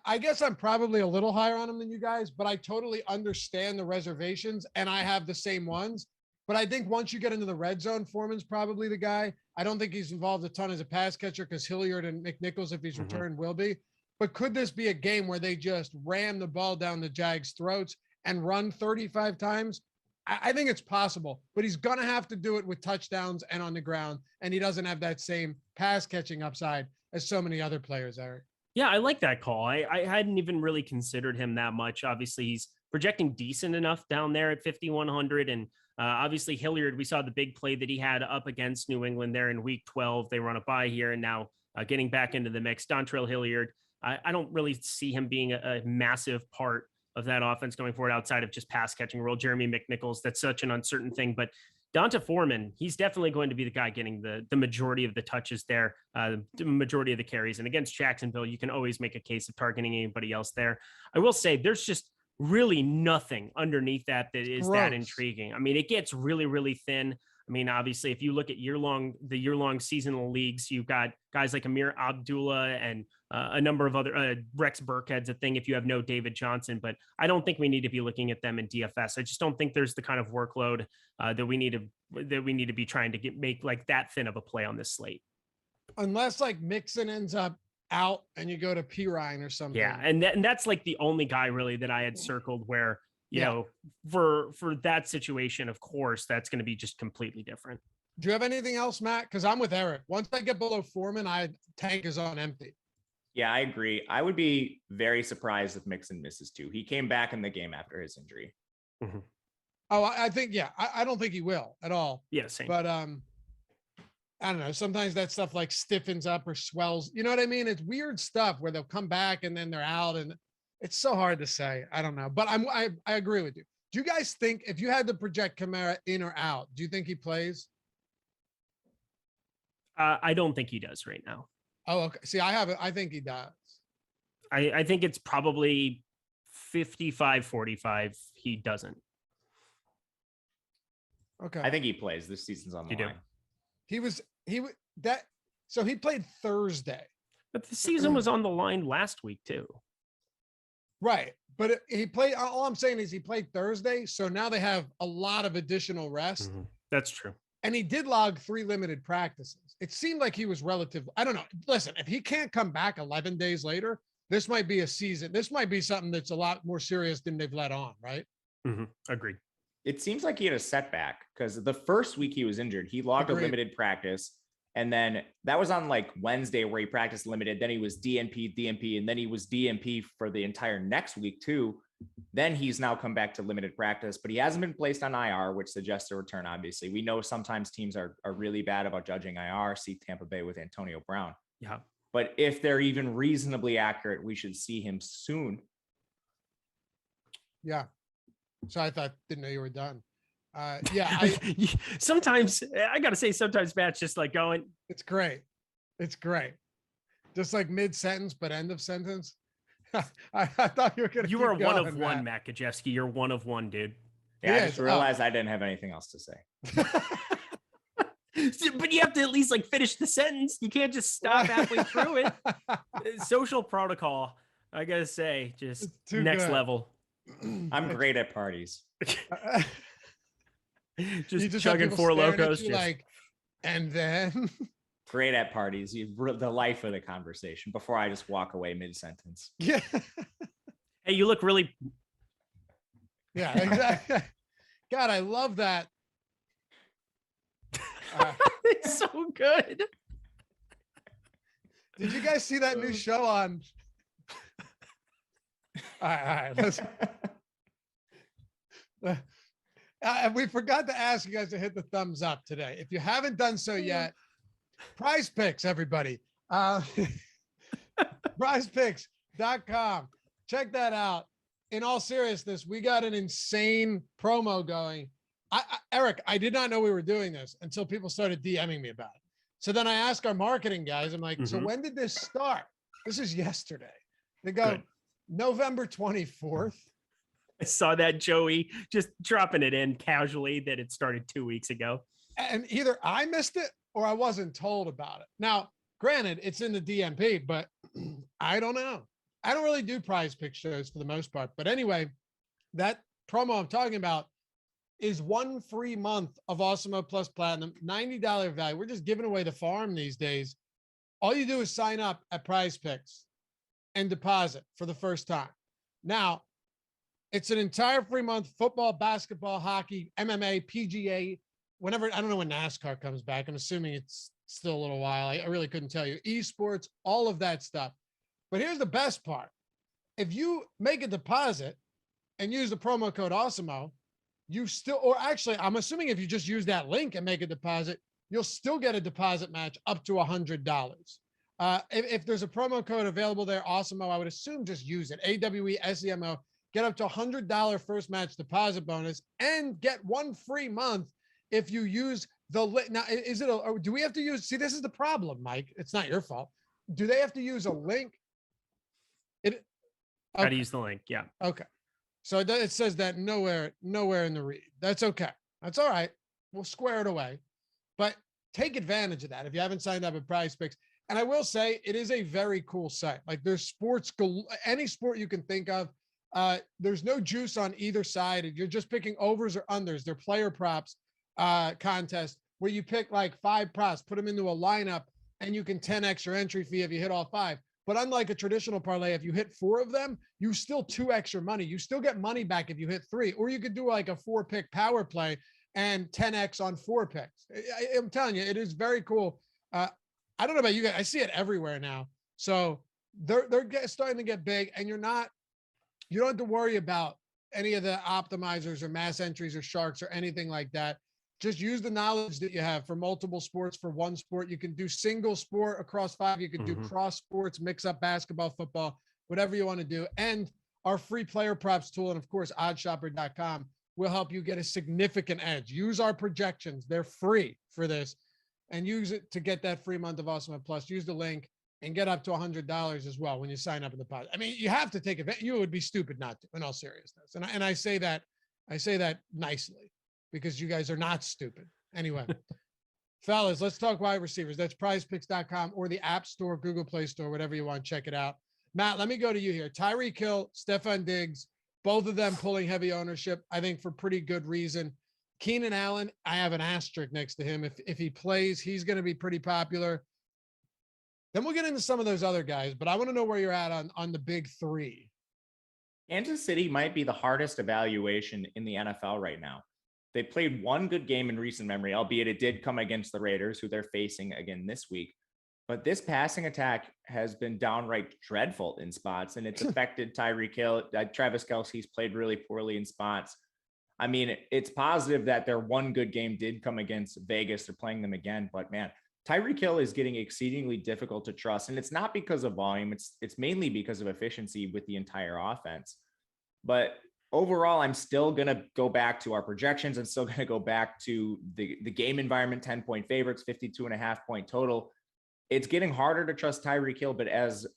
I guess I'm probably a little higher on him than you guys, but I totally understand the reservations, and I have the same ones. But I think once you get into the red zone, Foreman's probably the guy. I don't think he's involved a ton as a pass catcher because Hilliard and McNichols, if he's returned, will be. But could this be a game where they just ram the ball down the Jags' throats and run 35 times? I think it's possible, but he's going to have to do it with touchdowns and on the ground, and he doesn't have that same pass catching upside as so many other players, Eric. Yeah, I like that call. I hadn't even really considered him that much. Obviously, he's projecting decent enough down there at 5,100. And obviously, Hilliard, we saw the big play that he had up against New England there in week 12. They run a bye here, and now getting back into the mix. Dontrell Hilliard, I don't really see him being a massive part of that offense going forward outside of just pass catching role. Jeremy McNichols, that's such an uncertain thing. But D'Onta Foreman, he's definitely going to be the guy getting the majority of the touches there, the majority of the carries. And against Jacksonville, you can always make a case of targeting anybody else there. I will say there's just really nothing underneath that is that intriguing. I mean, it gets really, really thin. I mean, obviously, if you look at the year-long seasonal leagues, you've got guys like Amir Abdullah and a number of other Rex Burkhead's a thing if you have no David Johnson, but I don't think we need to be looking at them in DFS. I just don't think there's the kind of workload that we need to be trying to make like that thin of a play on this slate. Unless like Mixon ends up out and you go to P. Ryan or something. Yeah, and that's like the only guy really that I had circled where, you know, for that situation, of course, that's going to be just completely different. Do you have anything else, Matt? Because I'm with Eric. Once I get below Foreman, tank is on empty. Yeah, I agree. I would be very surprised if Mixon misses too. He came back in the game after his injury. Oh, I think, I don't think he will at all. Yeah, same. But I don't know. Sometimes that stuff like stiffens up or swells. You know what I mean? It's weird stuff where they'll come back and then they're out, and it's so hard to say. I don't know. But I agree with you. Do you guys think if you had to project Kamara in or out, do you think he plays? I don't think he does right now. Oh, okay. See, I think he does. I think it's probably 55-45. He doesn't. Okay. I think he plays. This season's on the line. So he played Thursday. But the season was on the line last week too. Right. But he played, all I'm saying is he played Thursday. So now they have a lot of additional rest. That's true. And he did log 3 limited practices. It seemed like he was I don't know. Listen, if he can't come back 11 days later, this might be a season. This might be something that's a lot more serious than they've let on, right? Agreed. It seems like he had a setback because the first week he was injured, he logged a limited practice. And then that was on like Wednesday where he practiced limited. Then he was DNP, and then he was DNP for the entire next week too. Then he's now come back to limited practice, but he hasn't been placed on IR, which suggests a return. Obviously, we know sometimes teams are really bad about judging IR. See Tampa Bay with Antonio Brown. Yeah. But if they're even reasonably accurate, we should see him soon. Yeah. So didn't know you were done. Sometimes I got to say, sometimes Matt's just like going. It's great. It's great. Just like mid-sentence, but end of sentence. I thought you were going to. You are one of one, Matt Gajewski. You're one of one, dude. Yeah, I just realized I didn't have anything else to say. But you have to at least like finish the sentence. You can't just stop halfway through it. Social protocol, I gotta say, just next level. I'm great at parties. just chugging Four Locos. Like, and then great at parties. You're the life of the conversation before I just walk away mid-sentence. Yeah. Hey, you look really. Yeah, exactly. God, I love that. It's so good. Did you guys see that new show on? All right. We forgot to ask you guys to hit the thumbs up today. If you haven't done so yet, PrizePicks, everybody. PrizePicks.com. Check that out. In all seriousness, we got an insane promo going. Eric, I did not know we were doing this until people started DMing me about it. So then I asked our marketing guys, I'm like, so when did this start? This is yesterday. They go, November 24th. I saw that, Joey, just dropping it in casually that it started 2 weeks ago. And either I missed it or I wasn't told about it. Now, granted, it's in the DMP, but I don't know. I don't really do PrizePicks shows for the most part. But anyway, that promo I'm talking about is 1 free month of Awesemo Plus Platinum, $90 value. We're just giving away the farm these days. All you do is sign up at PrizePicks and deposit for the first time. Now, it's an entire free month, football, basketball, hockey, MMA, PGA, whenever, I don't know when NASCAR comes back. I'm assuming it's still a little while. I really couldn't tell you. Esports, all of that stuff. But here's the best part. If you make a deposit and use the promo code Awesemo, you still, or actually, I'm assuming if you just use that link and make a deposit, you'll still get a deposit match up to $100. If there's a promo code available there, Awesemo, I would assume just use it. AWESEMO, get up to $100 first match deposit bonus and get 1 free month if you use the link. Now, is it, do we have to use, see, this is the problem, Mike. It's not your fault. Do they have to use a link? Okay. How to use the link. Yeah. Okay. So it says that nowhere in the read. That's okay. That's all right. We'll square it away. But take advantage of that if you haven't signed up at PrizePicks. And I will say it is a very cool site. Like there's sports, any sport you can think of. There's no juice on either side. You're just picking overs or unders. They're player props contest where you pick like 5 props, put them into a lineup, and you can 10x your entry fee if you hit all 5. But unlike a traditional parlay, if you hit 4 of them, you still 2x your money. You still get money back if you hit 3, or you could do like a 4-pick power play and 10x on 4 picks. I'm telling you, it is very cool. I don't know about you guys. I see it everywhere now. So they're starting to get big, and you don't have to worry about any of the optimizers or mass entries or sharks or anything like that. Just use the knowledge that you have for multiple sports for one sport. You can do single sport across 5. You can do cross sports, mix up basketball, football, whatever you want to do. And our free player props tool, and of course, oddshopper.com will help you get a significant edge. Use our projections. They're free for this, and use it to get that free month of Awesemo Plus. Use the link and get up to $100 as well when you sign up in the pod. I mean, you have to take advantage. You would be stupid not to, in all seriousness. And I say that nicely, because you guys are not stupid. Anyway, fellas, let's talk wide receivers. That's prizepicks.com or the App Store, Google Play Store, whatever you want. Check it out. Matt, let me go to you here. Tyreek Hill, Stephon Diggs, both of them pulling heavy ownership, I think for pretty good reason. Keenan Allen, I have an asterisk next to him. If he plays, he's going to be pretty popular. Then we'll get into some of those other guys, but I want to know where you're at on the big 3. Kansas City might be the hardest evaluation in the NFL right now. They played one good game in recent memory, albeit it did come against the Raiders, who they're facing again this week. But this passing attack has been downright dreadful in spots, and it's affected Tyreek Hill. Travis Kelce's played really poorly in spots. I mean, it's positive that their one good game did come against Vegas. They're playing them again, but man, Tyreek Hill is getting exceedingly difficult to trust, and it's not because of volume. It's mainly because of efficiency with the entire offense. But overall, I'm still going to go back to our projections. I'm still going to go back to the game environment, 10-point favorites, 52.5-point total. It's getting harder to trust Tyreek Hill, but as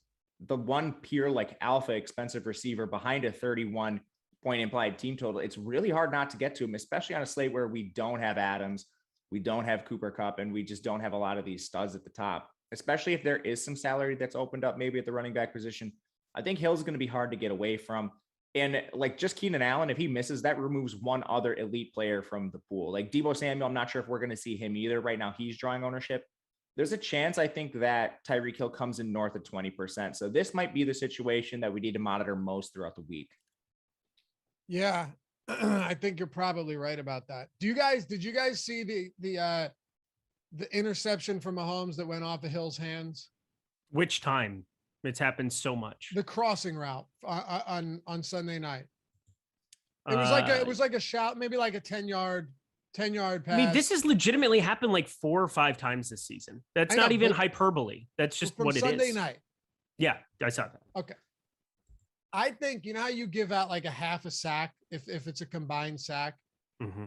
the one pure like alpha expensive receiver behind a 31-point implied team total, it's really hard not to get to him, especially on a slate where we don't have Adams, we don't have Cooper Kupp, and we just don't have a lot of these studs at the top, especially if there is some salary that's opened up maybe at the running back position. I think Hill's going to be hard to get away from. And like just Keenan Allen, if he misses, that removes one other elite player from the pool. Like Deebo Samuel, I'm not sure if we're going to see him either. Right now, he's drawing ownership. There's a chance, I think, that Tyreek Hill comes in north of 20%. So this might be the situation that we need to monitor most throughout the week. Yeah, I think you're probably right about that. Did you guys see the interception from Mahomes that went off of Hill's hands? Which time? It's happened so much. The crossing route on Sunday night. It was like a shout, maybe like a 10-yard pass. I mean, this has legitimately happened like 4 or 5 times this season. That's not even hyperbole. That's just what it is. Sunday night. Yeah, I saw that. Okay. I think, you know how you give out like a half a sack if it's a combined sack? Mm-hmm.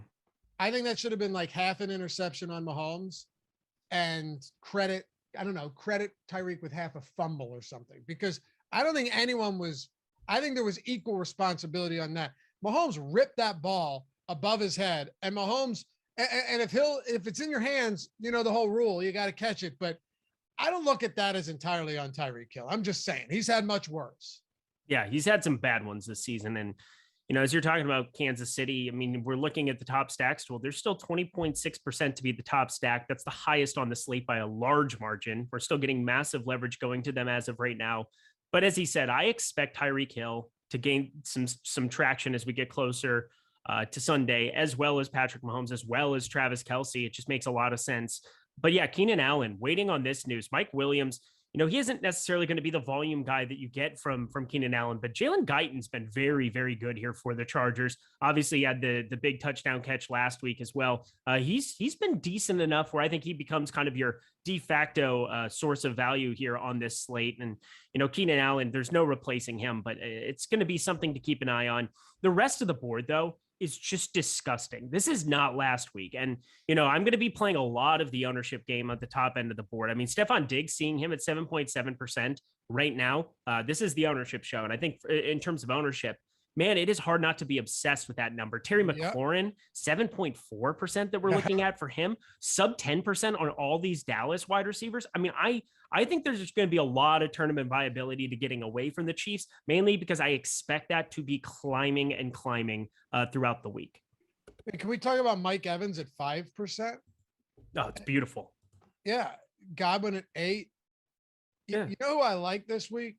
I think that should have been like half an interception on Mahomes and credit Tyreek with half a fumble or something, because I don't think I think there was equal responsibility on that. Mahomes ripped that ball above his head, and Mahomes, and if it's in your hands, you know, the whole rule, you got to catch it. But I don't look at that as entirely on Tyreek Hill. I'm just saying he's had much worse. Yeah, he's had some bad ones this season. And, you know, as you're talking about Kansas City, I mean, we're looking at the top stacks tool. There's still 20.6% to be the top stack. That's the highest on the slate by a large margin. We're still getting massive leverage going to them as of right now. But as he said, I expect Tyreek Hill to gain some traction as we get closer to Sunday, as well as Patrick Mahomes, as well as Travis Kelce. It just makes a lot of sense. But yeah, Keenan Allen, waiting on this news. Mike Williams, you know, he isn't necessarily going to be the volume guy that you get from Keenan Allen, but Jalen Guyton's been very, very good here for the Chargers. Obviously, he had the big touchdown catch last week as well. He's been decent enough where I think he becomes kind of your de facto source of value here on this slate. And, you know, Keenan Allen, there's no replacing him, but it's going to be something to keep an eye on. The rest of the board, though, is just disgusting. This is not last week. And, you know, I'm going to be playing a lot of the ownership game at the top end of the board. I mean, Stephon Diggs, seeing him at 7.7% right now. This is the ownership show. And I think in terms of ownership, man, it is hard not to be obsessed with that number. Terry McLaurin, 7.4% that we're looking at for him, sub 10% on all these Dallas wide receivers. I mean, I think there's just going to be a lot of tournament viability to getting away from the Chiefs, mainly because I expect that to be climbing and climbing throughout the week. Can we talk about Mike Evans at 5%? Oh, it's beautiful. Yeah. Godwin at 8%. Yeah. You know who I like this week?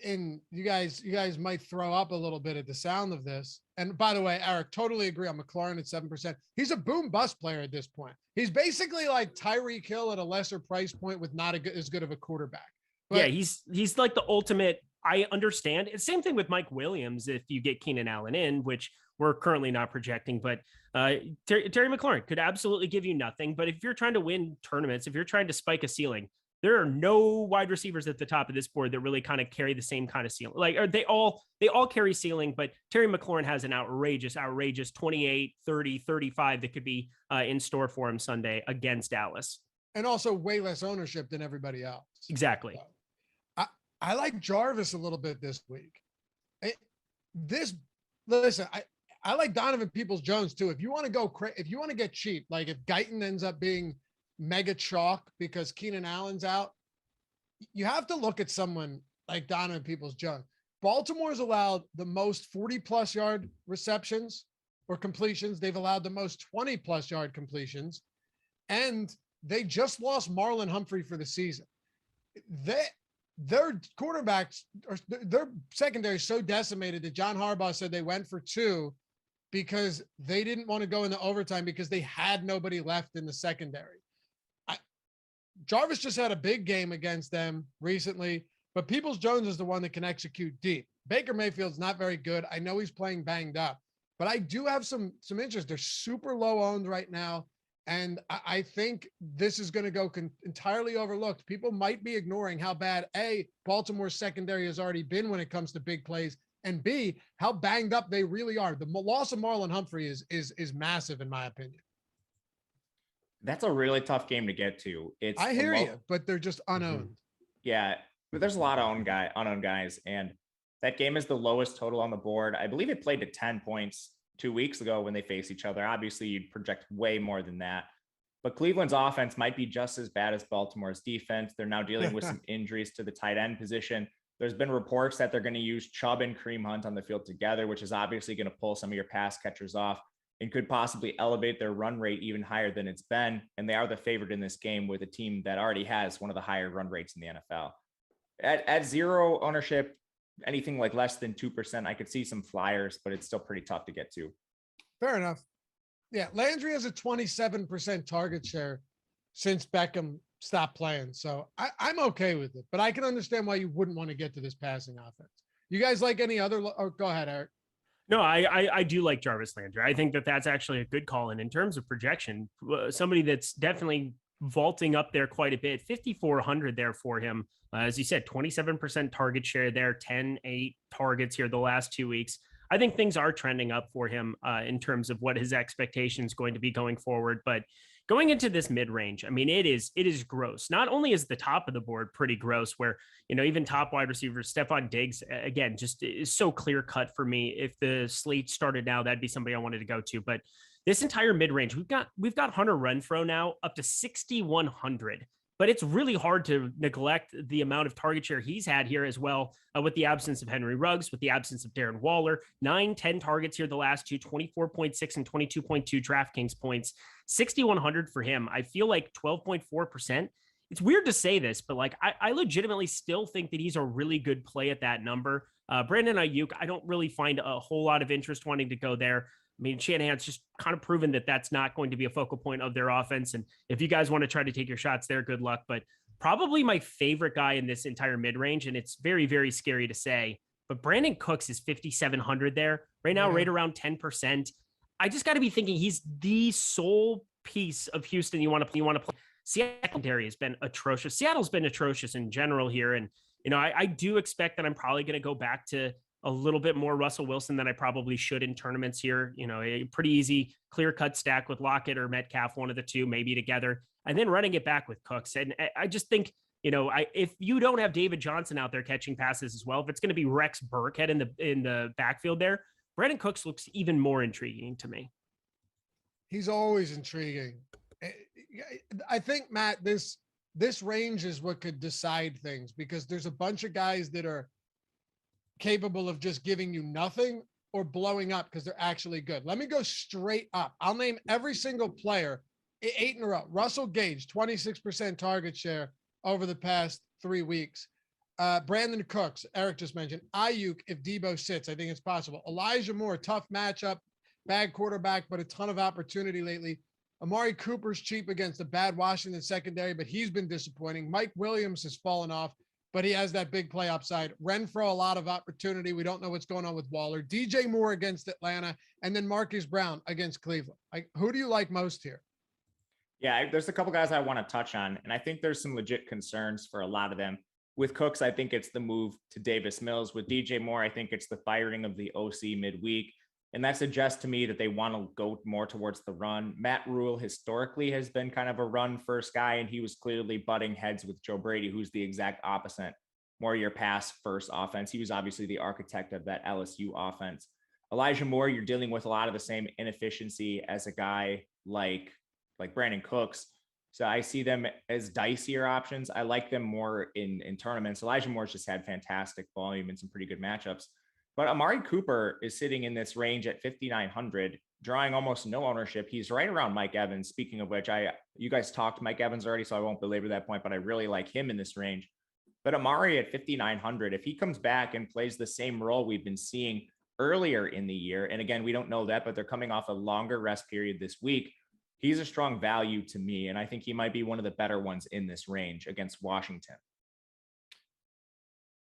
And you guys might throw up a little bit at the sound of this. And by the way, Eric, totally agree on McLaurin at 7%. He's a boom bust player at this point. He's basically like Tyreek Hill at a lesser price point with not as good of a quarterback. But yeah, he's like the ultimate. I understand. It's same thing with Mike Williams if you get Keenan Allen in, which we're currently not projecting. But Terry McLaurin could absolutely give you nothing. But if you're trying to win tournaments, if you're trying to spike a ceiling, there are no wide receivers at the top of this board that really kind of carry the same kind of ceiling. Like, they all carry ceiling, but Terry McLaurin has an outrageous 28, 30, 35 that could be in store for him Sunday against Dallas. And also way less ownership than everybody else. Exactly. So, I like Jarvis a little bit this week. Listen, I like Donovan Peoples-Jones too. If you want to get cheap, like if Guyton ends up being mega chalk because Keenan Allen's out, you have to look at someone like Donovan Peoples-Jones. Baltimore's allowed the most 40+ yard receptions or completions. They've allowed the most 20+ yard completions, and they just lost Marlon Humphrey for the season. Their quarterbacks, or their secondary is so decimated that John Harbaugh said they went for 2 because they didn't want to go into overtime because they had nobody left in the secondary. Jarvis just had a big game against them recently, but Peoples-Jones is the one that can execute deep. Baker Mayfield's not very good. I know he's playing banged up, but I do have some interest. They're super low owned right now. And I think this is going to go entirely overlooked. People might be ignoring how bad Baltimore's secondary has already been when it comes to big plays, and B, how banged up they really are. The loss of Marlon Humphrey is massive in my opinion. That's a really tough game to get to. I hear you, but they're just unowned. Mm-hmm. Yeah, but there's a lot of unowned guys, and that game is the lowest total on the board. I believe it played to 10 points 2 weeks ago when they faced each other. Obviously, you'd project way more than that. But Cleveland's offense might be just as bad as Baltimore's defense. They're now dealing with some injuries to the tight end position. There's been reports that they're going to use Chubb and Kareem Hunt on the field together, which is obviously going to pull some of your pass catchers off and could possibly elevate their run rate even higher than it's been. And they are the favorite in this game with a team that already has one of the higher run rates in the NFL. At zero ownership, anything like less than 2%, I could see some flyers, but it's still pretty tough to get to. Fair enough. Yeah, Landry has a 27% target share since Beckham stopped playing. So I'm okay with it, but I can understand why you wouldn't want to get to this passing offense. You guys like any other? Or go ahead, Eric. No, I do like Jarvis Landry. I think that's actually a good call. And in terms of projection, somebody that's definitely vaulting up there quite a bit, 5,400 there for him. As you said, 27% target share there, 10-8 targets here the last 2 weeks. I think things are trending up for him in terms of what his expectations going to be going forward. But going into this mid-range, I mean, it is gross. Not only is the top of the board pretty gross, where, you know, even top wide receivers, Stephon Diggs, again, just is so clear cut for me. If the slate started now, that'd be somebody I wanted to go to. But this entire mid-range, we've got Hunter Renfrow now up to 6,100. But it's really hard to neglect the amount of target share he's had here as well, with the absence of Henry Ruggs, with the absence of Darren Waller. 9-10 targets here the last two, 24.6 and 22.2 DraftKings points, 6,100 for him. I feel like 12.4%. It's weird to say this, but like I legitimately still think that he's a really good play at that number. Brandon Ayuk, I don't really find a whole lot of interest wanting to go there. I mean, Shanahan's just kind of proven that that's not going to be a focal point of their offense. And if you guys want to try to take your shots there, good luck. But probably my favorite guy in this entire mid-range, and it's very, very scary to say, but Brandon Cooks is 5,700 there right now, right around 10%. I just got to be thinking he's the sole piece of Houston you want to play. Secondary has been atrocious. Seattle's been atrocious in general here. And, you know, I do expect that I'm probably going to go back to a little bit more Russell Wilson than I probably should in tournaments here. You know, a pretty easy clear cut stack with Lockett or Metcalf, one of the two, maybe together, and then running it back with Cooks. And I just think, you know, if you don't have David Johnson out there catching passes as well, if it's going to be Rex Burkhead in the backfield there, Brandon Cooks looks even more intriguing to me. He's always intriguing. I think, Matt, this range is what could decide things, because there's a bunch of guys that are capable of just giving you nothing or blowing up because they're actually good. Let me go straight up. I'll name every single player 8 in a row. Russell Gage, 26% target share over the past 3 weeks. Brandon Cooks, Eric just mentioned. Ayuk, if Debo sits, I think it's possible. Elijah Moore, tough matchup, bad quarterback, but a ton of opportunity lately. Amari Cooper's cheap against a bad Washington secondary, but he's been disappointing. Mike Williams has fallen off, but he has that big play upside. Renfrow, a lot of opportunity. We don't know what's going on with Waller. DJ Moore against Atlanta, and then Marquise Brown against Cleveland. Like, who do you like most here? Yeah, there's a couple guys I want to touch on, and I think there's some legit concerns for a lot of them. With Cooks, I think it's the move to Davis Mills. With DJ Moore, I think it's the firing of the OC midweek. And that suggests to me that they want to go more towards the run. Matt Rule historically has been kind of a run first guy, and he was clearly butting heads with Joe Brady, who's the exact opposite, more your pass first offense. He was obviously the architect of that LSU offense. Elijah Moore, you're dealing with a lot of the same inefficiency as a guy like Brandon Cooks. So I see them as dicier options. I like them more in tournaments. Elijah Moore's just had fantastic volume and some pretty good matchups. But Amari Cooper is sitting in this range at 5,900, drawing almost no ownership. He's right around Mike Evans. Speaking of which, you guys talked Mike Evans already, so I won't belabor that point, but I really like him in this range. But Amari at 5,900, if he comes back and plays the same role we've been seeing earlier in the year. And again, we don't know that, but they're coming off a longer rest period this week. He's a strong value to me, and I think he might be one of the better ones in this range against Washington.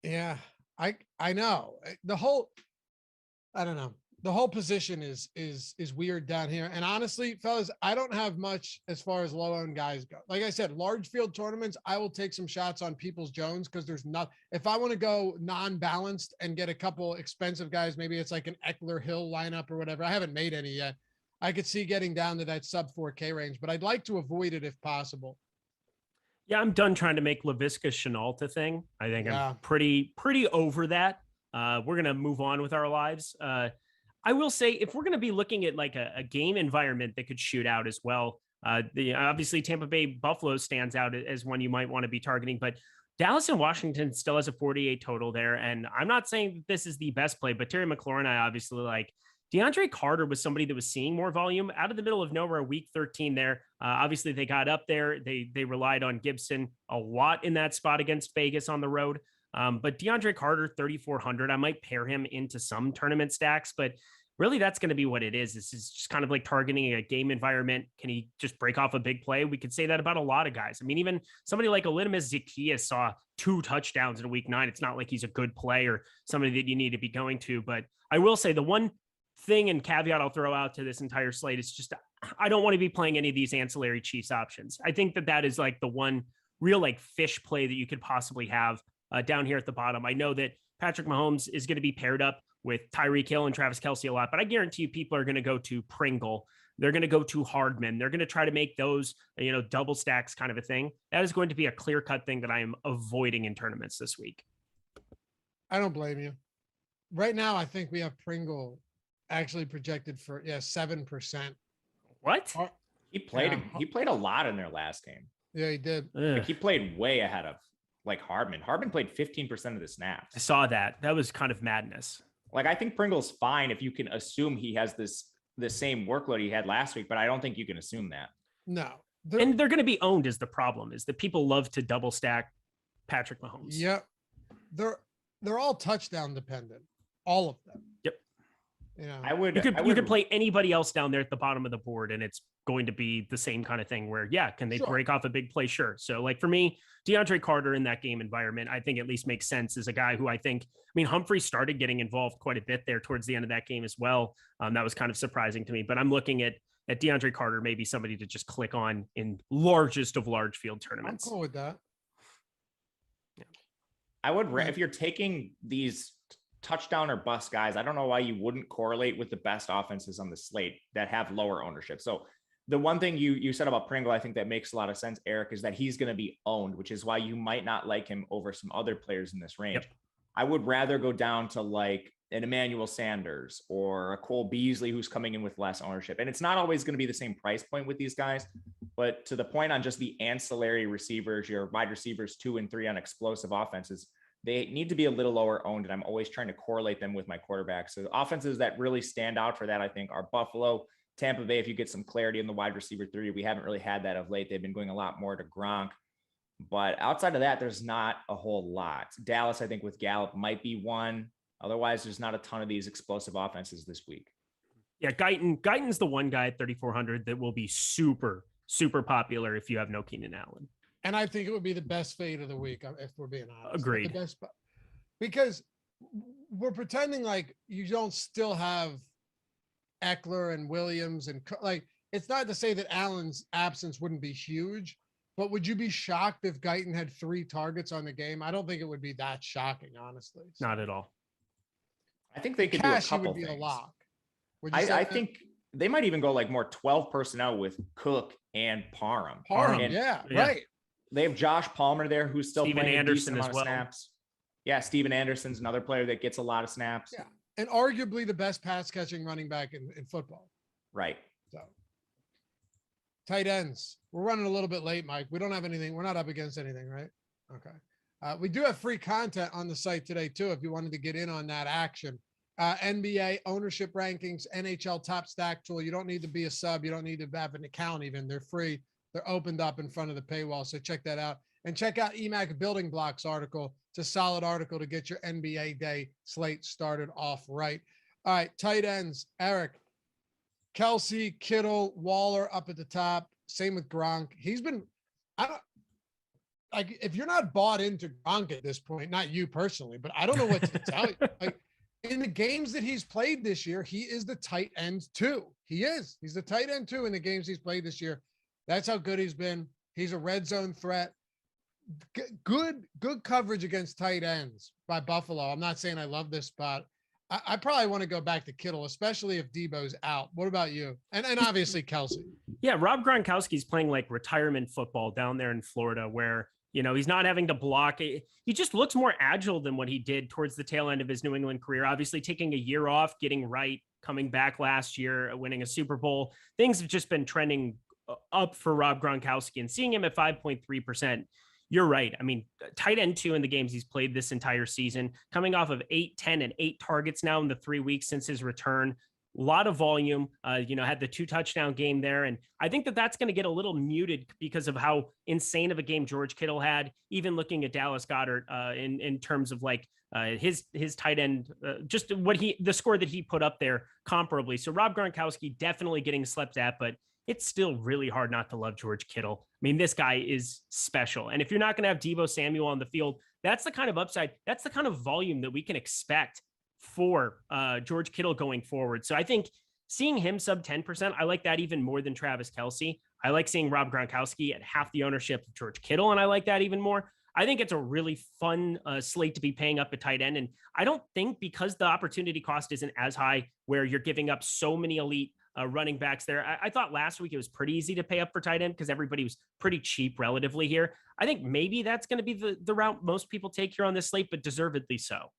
Yeah, I know I don't know. The whole position is weird down here. And honestly, fellas, I don't have much as far as low owned guys go. Like I said, large field tournaments, I will take some shots on Peoples Jones because there's not. If I want to go non-balanced and get a couple expensive guys, maybe it's like an Ekler Hill lineup or whatever. I haven't made any yet. I could see getting down to that sub 4K range, but I'd like to avoid it if possible. Yeah, I'm done trying to make LaVisca Chenault a thing. I think I'm pretty over that. We're gonna move on with our lives. I will say, if we're going to be looking at like a game environment that could shoot out as well, obviously Tampa Bay Buffalo stands out as one you might want to be targeting, but Dallas and Washington still has a 48 total there. And I'm not saying that this is the best play, but Terry McLaurin, I obviously like. DeAndre Carter was somebody that was seeing more volume out of the middle of nowhere, week 13 there. Obviously, they got up there. They relied on Gibson a lot in that spot against Vegas on the road. But DeAndre Carter, 3,400, I might pair him into some tournament stacks, but really that's going to be what it is. This is just kind of like targeting a game environment. Can he just break off a big play? We could say that about a lot of guys. I mean, even somebody like Olympus Zaccheaus saw 2 touchdowns in week 9. It's not like he's a good play or somebody that you need to be going to, but I will say the one thing and caveat I'll throw out to this entire slate is just, I don't want to be playing any of these ancillary Chiefs options. I think that is like the one real like fish play that you could possibly have down here at the bottom. I know that Patrick Mahomes is going to be paired up with Tyreek Hill and Travis Kelce a lot, but I guarantee you people are going to go to Pringle. They're going to go to Hardman. They're going to try to make those, double stacks kind of a thing. That is going to be a clear-cut thing that I am avoiding in tournaments this week. I don't blame you. Right now, I think we have Pringle actually projected for 7%. What? He played a lot in their last game. Yeah, he did. Like, he played way ahead of like Hardman. Hardman played 15% of the snaps. I saw that. That was kind of madness. Like, I think Pringle's fine if you can assume he has the same workload he had last week, but I don't think you can assume that. No. And they're going to be owned is the problem, is that people love to double stack Patrick Mahomes. Yep. They're all touchdown dependent. All of them. Yep. Yeah. You could play anybody else down there at the bottom of the board, and it's going to be the same kind of thing where, can they break off a big play? Sure. So like for me, DeAndre Carter in that game environment, I think at least makes sense as a guy who Humphrey started getting involved quite a bit there towards the end of that game as well. That was kind of surprising to me, but I'm looking at DeAndre Carter, maybe somebody to just click on in largest of large field tournaments. I'm cool with that. Yeah. I would, if you're taking these touchdown or bust guys, I don't know why you wouldn't correlate with the best offenses on the slate that have lower ownership. So the one thing you said about Pringle, I think that makes a lot of sense, Eric, is that he's going to be owned, which is why you might not like him over some other players in this range. Yep. I would rather go down to like an Emmanuel Sanders or a Cole Beasley who's coming in with less ownership. And it's not always going to be the same price point with these guys, but to the point on just the ancillary receivers, your wide receivers 2 and 3 on explosive offenses, they need to be a little lower owned. And I'm always trying to correlate them with my quarterbacks. So the offenses that really stand out for that, I think, are Buffalo, Tampa Bay. If you get some clarity in the wide receiver 3, we haven't really had that of late. They've been going a lot more to Gronk, but outside of that, there's not a whole lot. Dallas, I think with Gallup might be one. Otherwise, there's not a ton of these explosive offenses this week. Yeah. Guyton's the one guy at 3,400 that will be super, super popular if you have no Keenan Allen. And I think it would be the best fade of the week, if we're being honest. Agreed. The best, because we're pretending like you don't still have Ekler and Williams, and like, it's not to say that Allen's absence wouldn't be huge, but would you be shocked if Guyton had 3 targets on the game? I don't think it would be that shocking, honestly. So, not at all. I think they could do a couple would be things. A lock. I think they might even go like more 12 personnel with Cook and Parham. Yeah, right. They have Josh Palmer there, who's still Steven playing Anderson a decent amount as of well. snaps. Yeah, Steven Anderson's another player that gets a lot of snaps. Yeah, and arguably the best pass catching running back in football. Right. So, tight ends. We're running a little bit late, Mike. We don't have anything. We're not up against anything, right? Okay. We do have free content on the site today too, if you wanted to get in on that action. NBA ownership rankings, NHL top stack tool. You don't need to be a sub. You don't need to have an account even. They're free. They're opened up in front of the paywall. So check that out. And check out EMAC Building Blocks article. It's a solid article to get your NBA day slate started off right. All right, tight ends. Eric, Kelsey, Kittle, Waller up at the top. Same with Gronk. He's been, I don't like if you're not bought into Gronk at this point, not you personally, but I don't know what to tell you. Like in the games that he's played this year, he is the tight end too. He is. He's the tight end too in the games he's played this year. That's how good he's been. He's a red zone threat. Good coverage against tight ends by Buffalo. I'm not saying I love this spot. I probably want to go back to Kittle, especially if Debo's out. What about you? And obviously Kelsey. Yeah, Rob Gronkowski's playing like retirement football down there in Florida where, he's not having to block. He just looks more agile than what he did towards the tail end of his New England career. Obviously taking a year off, getting right, coming back last year, winning a Super Bowl. Things have just been trending up for Rob Gronkowski, and seeing him at 5.3%. You're right. I mean, tight end 2 in the games he's played this entire season, coming off of 8, 10, and 8 targets now in the 3 weeks since his return. A lot of volume, had the 2 touchdown game there. And I think that that's going to get a little muted because of how insane of a game George Kittle had, even looking at Dallas Goedert in terms of like his tight end, just the score that he put up there comparably. So Rob Gronkowski definitely getting slept at, but it's still really hard not to love George Kittle. I mean, this guy is special. And if you're not going to have Deebo Samuel on the field, that's the kind of upside, that's the kind of volume that we can expect for George Kittle going forward. So I think seeing him sub 10%, I like that even more than Travis Kelce. I like seeing Rob Gronkowski at half the ownership of George Kittle, and I like that even more. I think it's a really fun slate to be paying up at tight end. And I don't think because the opportunity cost isn't as high where you're giving up so many elite running backs there. I thought last week it was pretty easy to pay up for tight end because everybody was pretty cheap relatively here. I think maybe that's going to be the route most people take here on this slate, but deservedly so.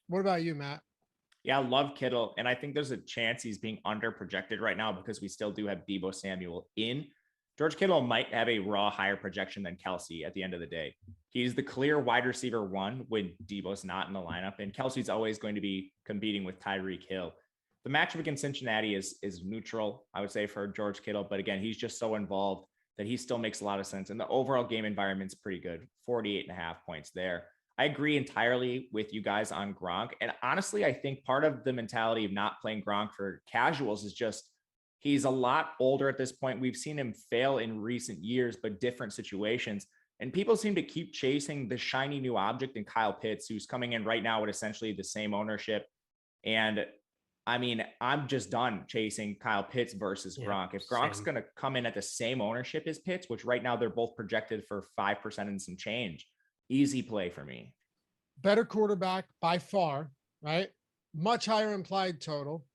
What about you, Matt? Yeah, I love Kittle. And I think there's a chance he's being under projected right now because we still do have Deebo Samuel in. George Kittle might have a raw higher projection than Kelsey at the end of the day. He's the clear wide receiver 1 when Deebo's not in the lineup. And Kelsey's always going to be competing with Tyreek Hill. The matchup against Cincinnati is neutral, I would say, for George Kittle. But again, he's just so involved that he still makes a lot of sense. And the overall game environment's pretty good. 48.5 points there. I agree entirely with you guys on Gronk. And honestly, I think part of the mentality of not playing Gronk for casuals is just he's a lot older at this point. We've seen him fail in recent years, but different situations. And people seem to keep chasing the shiny new object in Kyle Pitts, who's coming in right now with essentially the same ownership. And I mean, I'm just done chasing Kyle Pitts versus Gronk. If Gronk's going to come in at the same ownership as Pitts, which right now they're both projected for 5% and some change, easy play for me. Better quarterback by far, right? Much higher implied total.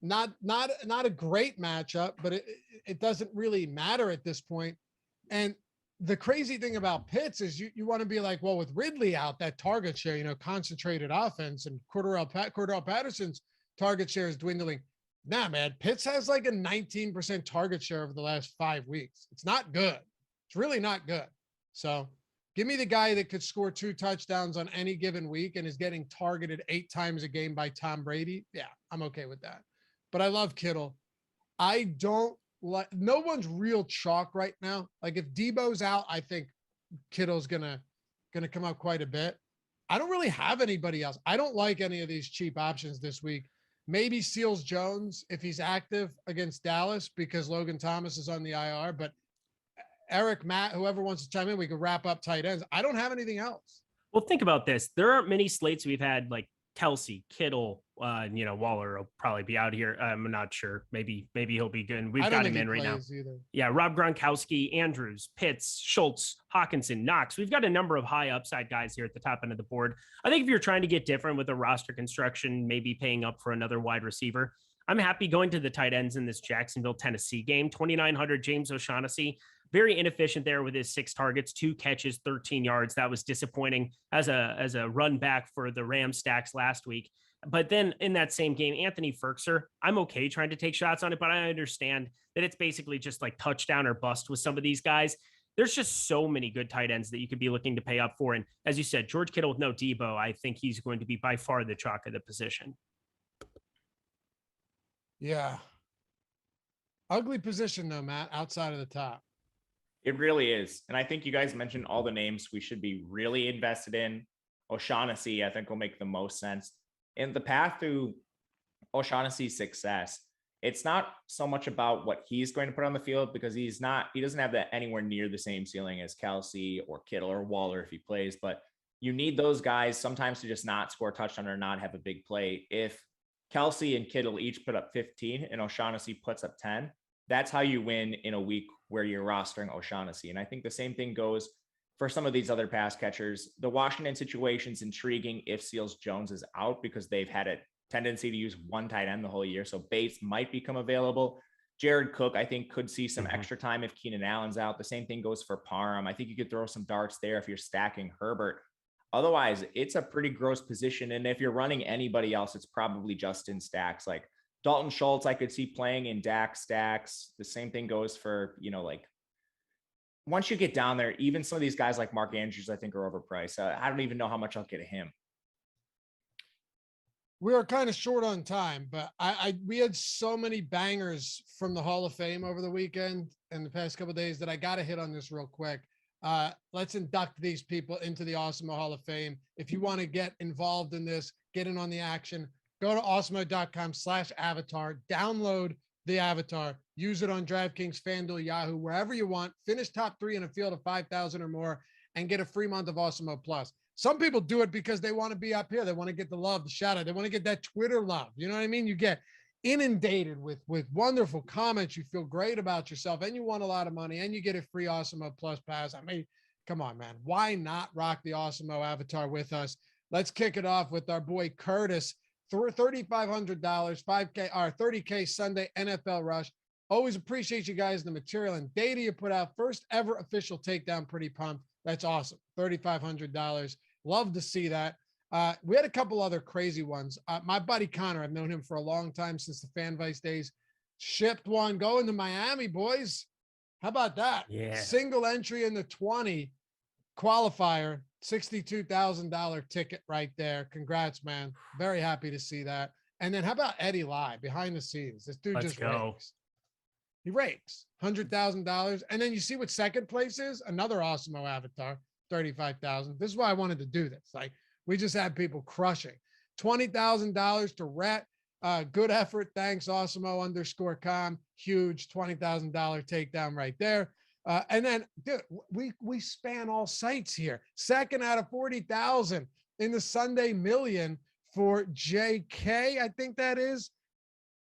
Not a great matchup, but it doesn't really matter at this point. And the crazy thing about Pitts is you want to be like, well, with Ridley out, that target share, concentrated offense, and Cordell Patterson's target share is dwindling. Nah, man, Pitts has like a 19% target share over the last 5 weeks. It's not good. It's really not good. So give me the guy that could score 2 touchdowns on any given week and is getting targeted 8 times a game by Tom Brady. Yeah, I'm okay with that. But I love Kittle. I don't like, no one's real chalk right now. Like if Debo's out, I think Kittle's gonna come out quite a bit. I don't really have anybody else. I don't like any of these cheap options this week. Maybe Seals Jones if he's active against Dallas because Logan Thomas is on the IR. But Eric, Matt, whoever wants to chime in, we could wrap up tight ends. I don't have anything else. Well, think about this. There aren't many slates we've had like Kelsey, Kittle, Waller will probably be out here. I'm not sure. Maybe he'll be good. We've got him in right now. Either. Yeah, Rob Gronkowski, Andrews, Pitts, Schultz, Hawkinson, Knox. We've got a number of high upside guys here at the top end of the board. I think if you're trying to get different with the roster construction, maybe paying up for another wide receiver, I'm happy going to the tight ends in this Jacksonville, Tennessee game. 2,900 James O'Shaughnessy. Very inefficient there with his 6 targets, 2 catches, 13 yards. That was disappointing as a run back for the Rams stacks last week. But then in that same game, Anthony Ferkser, I'm okay trying to take shots on it, but I understand that it's basically just like touchdown or bust with some of these guys. There's just so many good tight ends that you could be looking to pay up for. And as you said, George Kittle with no Debo, I think he's going to be by far the chalk of the position. Yeah. Ugly position though, Matt, outside of the top. It really is. And I think you guys mentioned all the names we should be really invested in. O'Shaughnessy, I think, will make the most sense. in the path to O'Shaughnessy's success, it's not so much about what he's going to put on the field, because he doesn't have that anywhere near the same ceiling as Kelsey or Kittle or Waller if he plays, but you need those guys sometimes to just not score a touchdown or not have a big play. If Kelsey and Kittle each put up 15 and O'Shaughnessy puts up 10, that's how you win in a week where you're rostering O'Shaughnessy. And I think the same thing goes for some of these other pass catchers. The Washington situation's intriguing if Seals Jones is out, because they've had a tendency to use one tight end the whole year. So Bates might become available. Jared Cook, I think, could see some extra time if Keenan Allen's out. The same thing goes for Parham. I think you could throw some darts there if you're stacking Herbert. Otherwise, it's a pretty gross position. And if you're running anybody else, it's probably just in stacks. Like Dalton Schultz, I could see playing in Dak stacks. The same thing goes for, like once you get down there, even some of these guys like Mark Andrews, I think are overpriced. I don't even know how much I'll get him. We are kind of short on time, but we had so many bangers from the Hall of Fame over the weekend and the past couple of days that I got to hit on this real quick. Let's induct these people into the Awesemo Hall of Fame. If you want to get involved in this, get in on the action, go to awesemo.com/avatar, download the avatar, use it on DraftKings, FanDuel, Yahoo, wherever you want, finish top 3 in a field of 5,000 or more, and get a free month of Awesemo Plus. Some people do it because they want to be up here. They want to get the love, the shout out. They want to get that Twitter love. You know what I mean? You get inundated with wonderful comments. You feel great about yourself, and you want a lot of money, and you get a free Awesemo Plus pass. I mean, come on, man. Why not rock the Awesemo avatar with us? Let's kick it off with our boy Curtis. $3,500, 5K or 30K Sunday NFL Rush. Always appreciate you guys, the material and data you put out. First ever official takedown. Pretty pumped. That's awesome. $3,500. Love to see that. We had a couple other crazy ones. My buddy Connor, I've known him for a long time since the Fan Vice days. Shipped one going to Miami, boys. How about that? Yeah. Single entry in the 20 qualifier, $62,000 ticket right there. Congrats, man. Very happy to see that. And then how about Eddie Lai behind the scenes? This dude just rakes. He rakes $100,000. And then you see what second place is? Another Awesemo avatar, $35,000. This is why I wanted to do this. Like, we just had people crushing. $20,000 to Rhett. Good effort. Thanks, Awesemo_com. Huge $20,000 takedown right there. And then, dude, we span all sites here. Second out of 40,000 in the Sunday Million for JK, I think that is.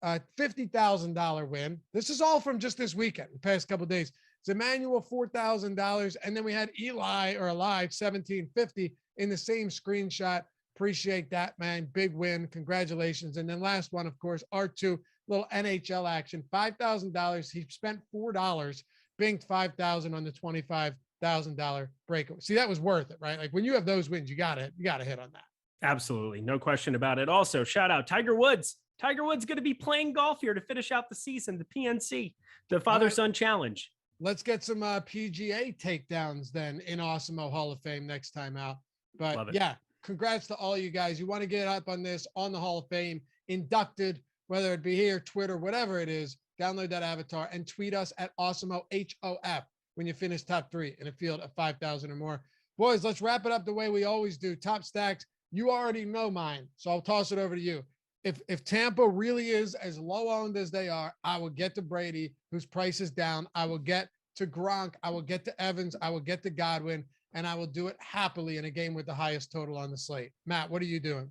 $50,000 win. This is all from just this weekend, the past couple of days. It's Emmanuel, $4,000. And then we had Eli $1,750 in the same screenshot. Appreciate that, man. Big win. Congratulations. And then last one, of course, R2, little NHL action, $5,000. He spent $4, banked $5,000 on the $25,000 breakaway. See, that was worth it, right? Like when you have those wins, you gotta hit on that. Absolutely. No question about it. Also, shout out Tiger Woods. Tiger Woods going to be playing golf here to finish out the season, the PNC, the Father-Son Challenge. Let's get some PGA takedowns then in Awesemo Hall of Fame next time out. But yeah, congrats to all you guys. You want to get up on this, on the Hall of Fame, inducted, whether it be here, Twitter, whatever it is, download that avatar and tweet us at Awesemo HOF when you finish top 3 in a field of 5,000 or more. Boys, let's wrap it up the way we always do. Top stacks. You already know mine, so I'll toss it over to you. If Tampa really is as low owned as they are, I will get to Brady, whose price is down. I will get to Gronk. I will get to Evans. I will get to Godwin, and I will do it happily in a game with the highest total on the slate. Matt, what are you doing?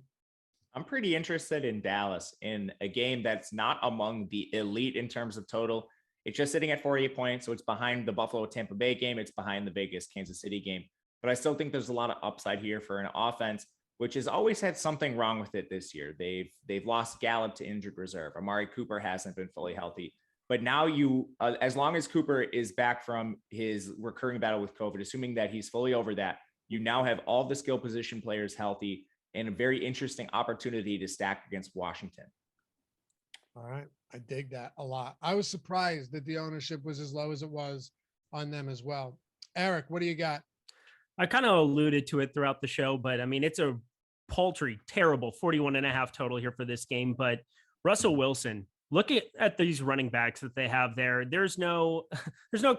I'm pretty interested in Dallas in a game that's not among the elite in terms of total. It's just sitting at 48 points, so it's behind the Buffalo Tampa Bay game. It's behind the Vegas Kansas City game. But I still think there's a lot of upside here for an offense which has always had something wrong with it this year. They've lost Gallup to injured reserve. Amari Cooper hasn't been fully healthy. But now as long as Cooper is back from his recurring battle with COVID, assuming that he's fully over that, you now have all the skill position players healthy and a very interesting opportunity to stack against Washington. All right. I dig that a lot. I was surprised that the ownership was as low as it was on them as well. Eric, what do you got? I kind of alluded to it throughout the show, but I mean, it's a paltry, terrible 41.5 total here for this game. But Russell Wilson, look at these running backs that they have there. There's no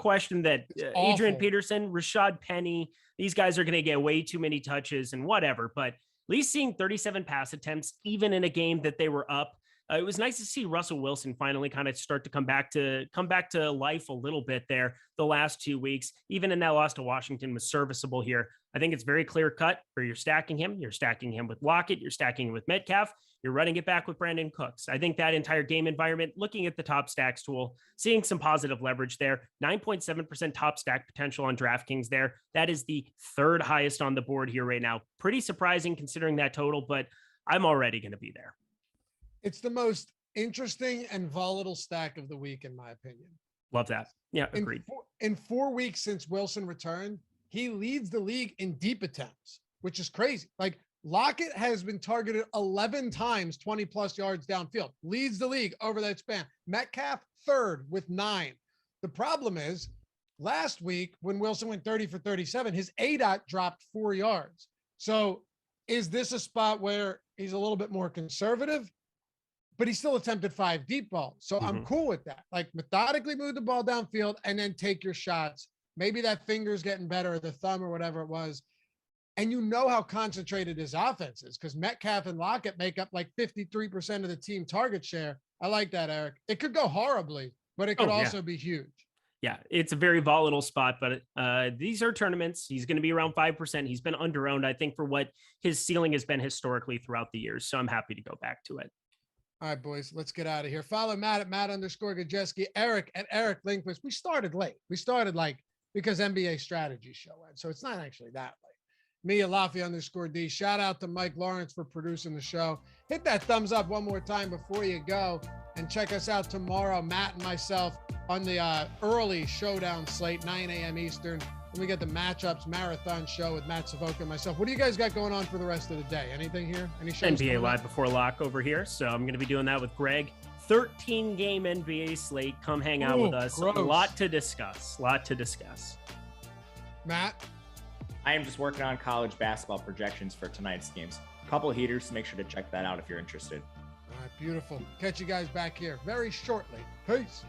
question that Adrian Peterson, Rashad Penny, these guys are going to get way too many touches and whatever. But least seeing 37 pass attempts, even in a game that they were up. It was nice to see Russell Wilson finally kind of start to come back to life a little bit there the last 2 weeks. Even in that loss to Washington was serviceable here. I think it's very clear cut where you're stacking him. You're stacking him with Lockett. You're stacking him with Metcalf. You're running it back with Brandon Cooks. I think that entire game environment, looking at the top stacks tool, seeing some positive leverage there, 9.7% top stack potential on DraftKings there. That is the third highest on the board here right now. Pretty surprising considering that total, but I'm already going to be there. It's the most interesting and volatile stack of the week, in my opinion. Love that. Yeah, agreed. In 4 weeks since Wilson returned, he leads the league in deep attempts, which is crazy. Like Lockett has been targeted 11 times, 20 plus yards downfield, leads the league over that span. Metcalf third with 9. The problem is last week when Wilson went 30 for 37, his ADOT dropped 4 yards. So is this a spot where he's a little bit more conservative? But he still attempted 5 deep balls. So I'm cool with that. Like methodically move the ball downfield and then take your shots. Maybe that finger's getting better or the thumb or whatever it was. And you know how concentrated his offense is because Metcalf and Lockett make up like 53% of the team target share. I like that, Eric. It could go horribly, but it could also be huge. Yeah, it's a very volatile spot, but these are tournaments. He's going to be around 5%. He's been under-owned, I think, for what his ceiling has been historically throughout the years. So I'm happy to go back to it. All right, boys, let's get out of here. Follow Matt at Matt_Gajeski, Eric at Eric Lindquist. We started late. We started because NBA strategy show went. So it's not actually that late. Me at Laffy_D. Shout out to Mike Lawrence for producing the show. Hit that thumbs up one more time before you go. And check us out tomorrow, Matt and myself, on the early showdown slate, 9 a.m. Eastern. And we get the matchups marathon show with Matt Savoca and myself. What do you guys got going on for the rest of the day? Anything here? Any shows? NBA Live Before Lock over here. So I'm going to be doing that with Greg. 13-game NBA slate. Come hang out with us. Gross. A lot to discuss. Matt? I am just working on college basketball projections for tonight's games. A couple of heaters, so make sure to check that out if you're interested. All right, beautiful. Catch you guys back here very shortly. Peace.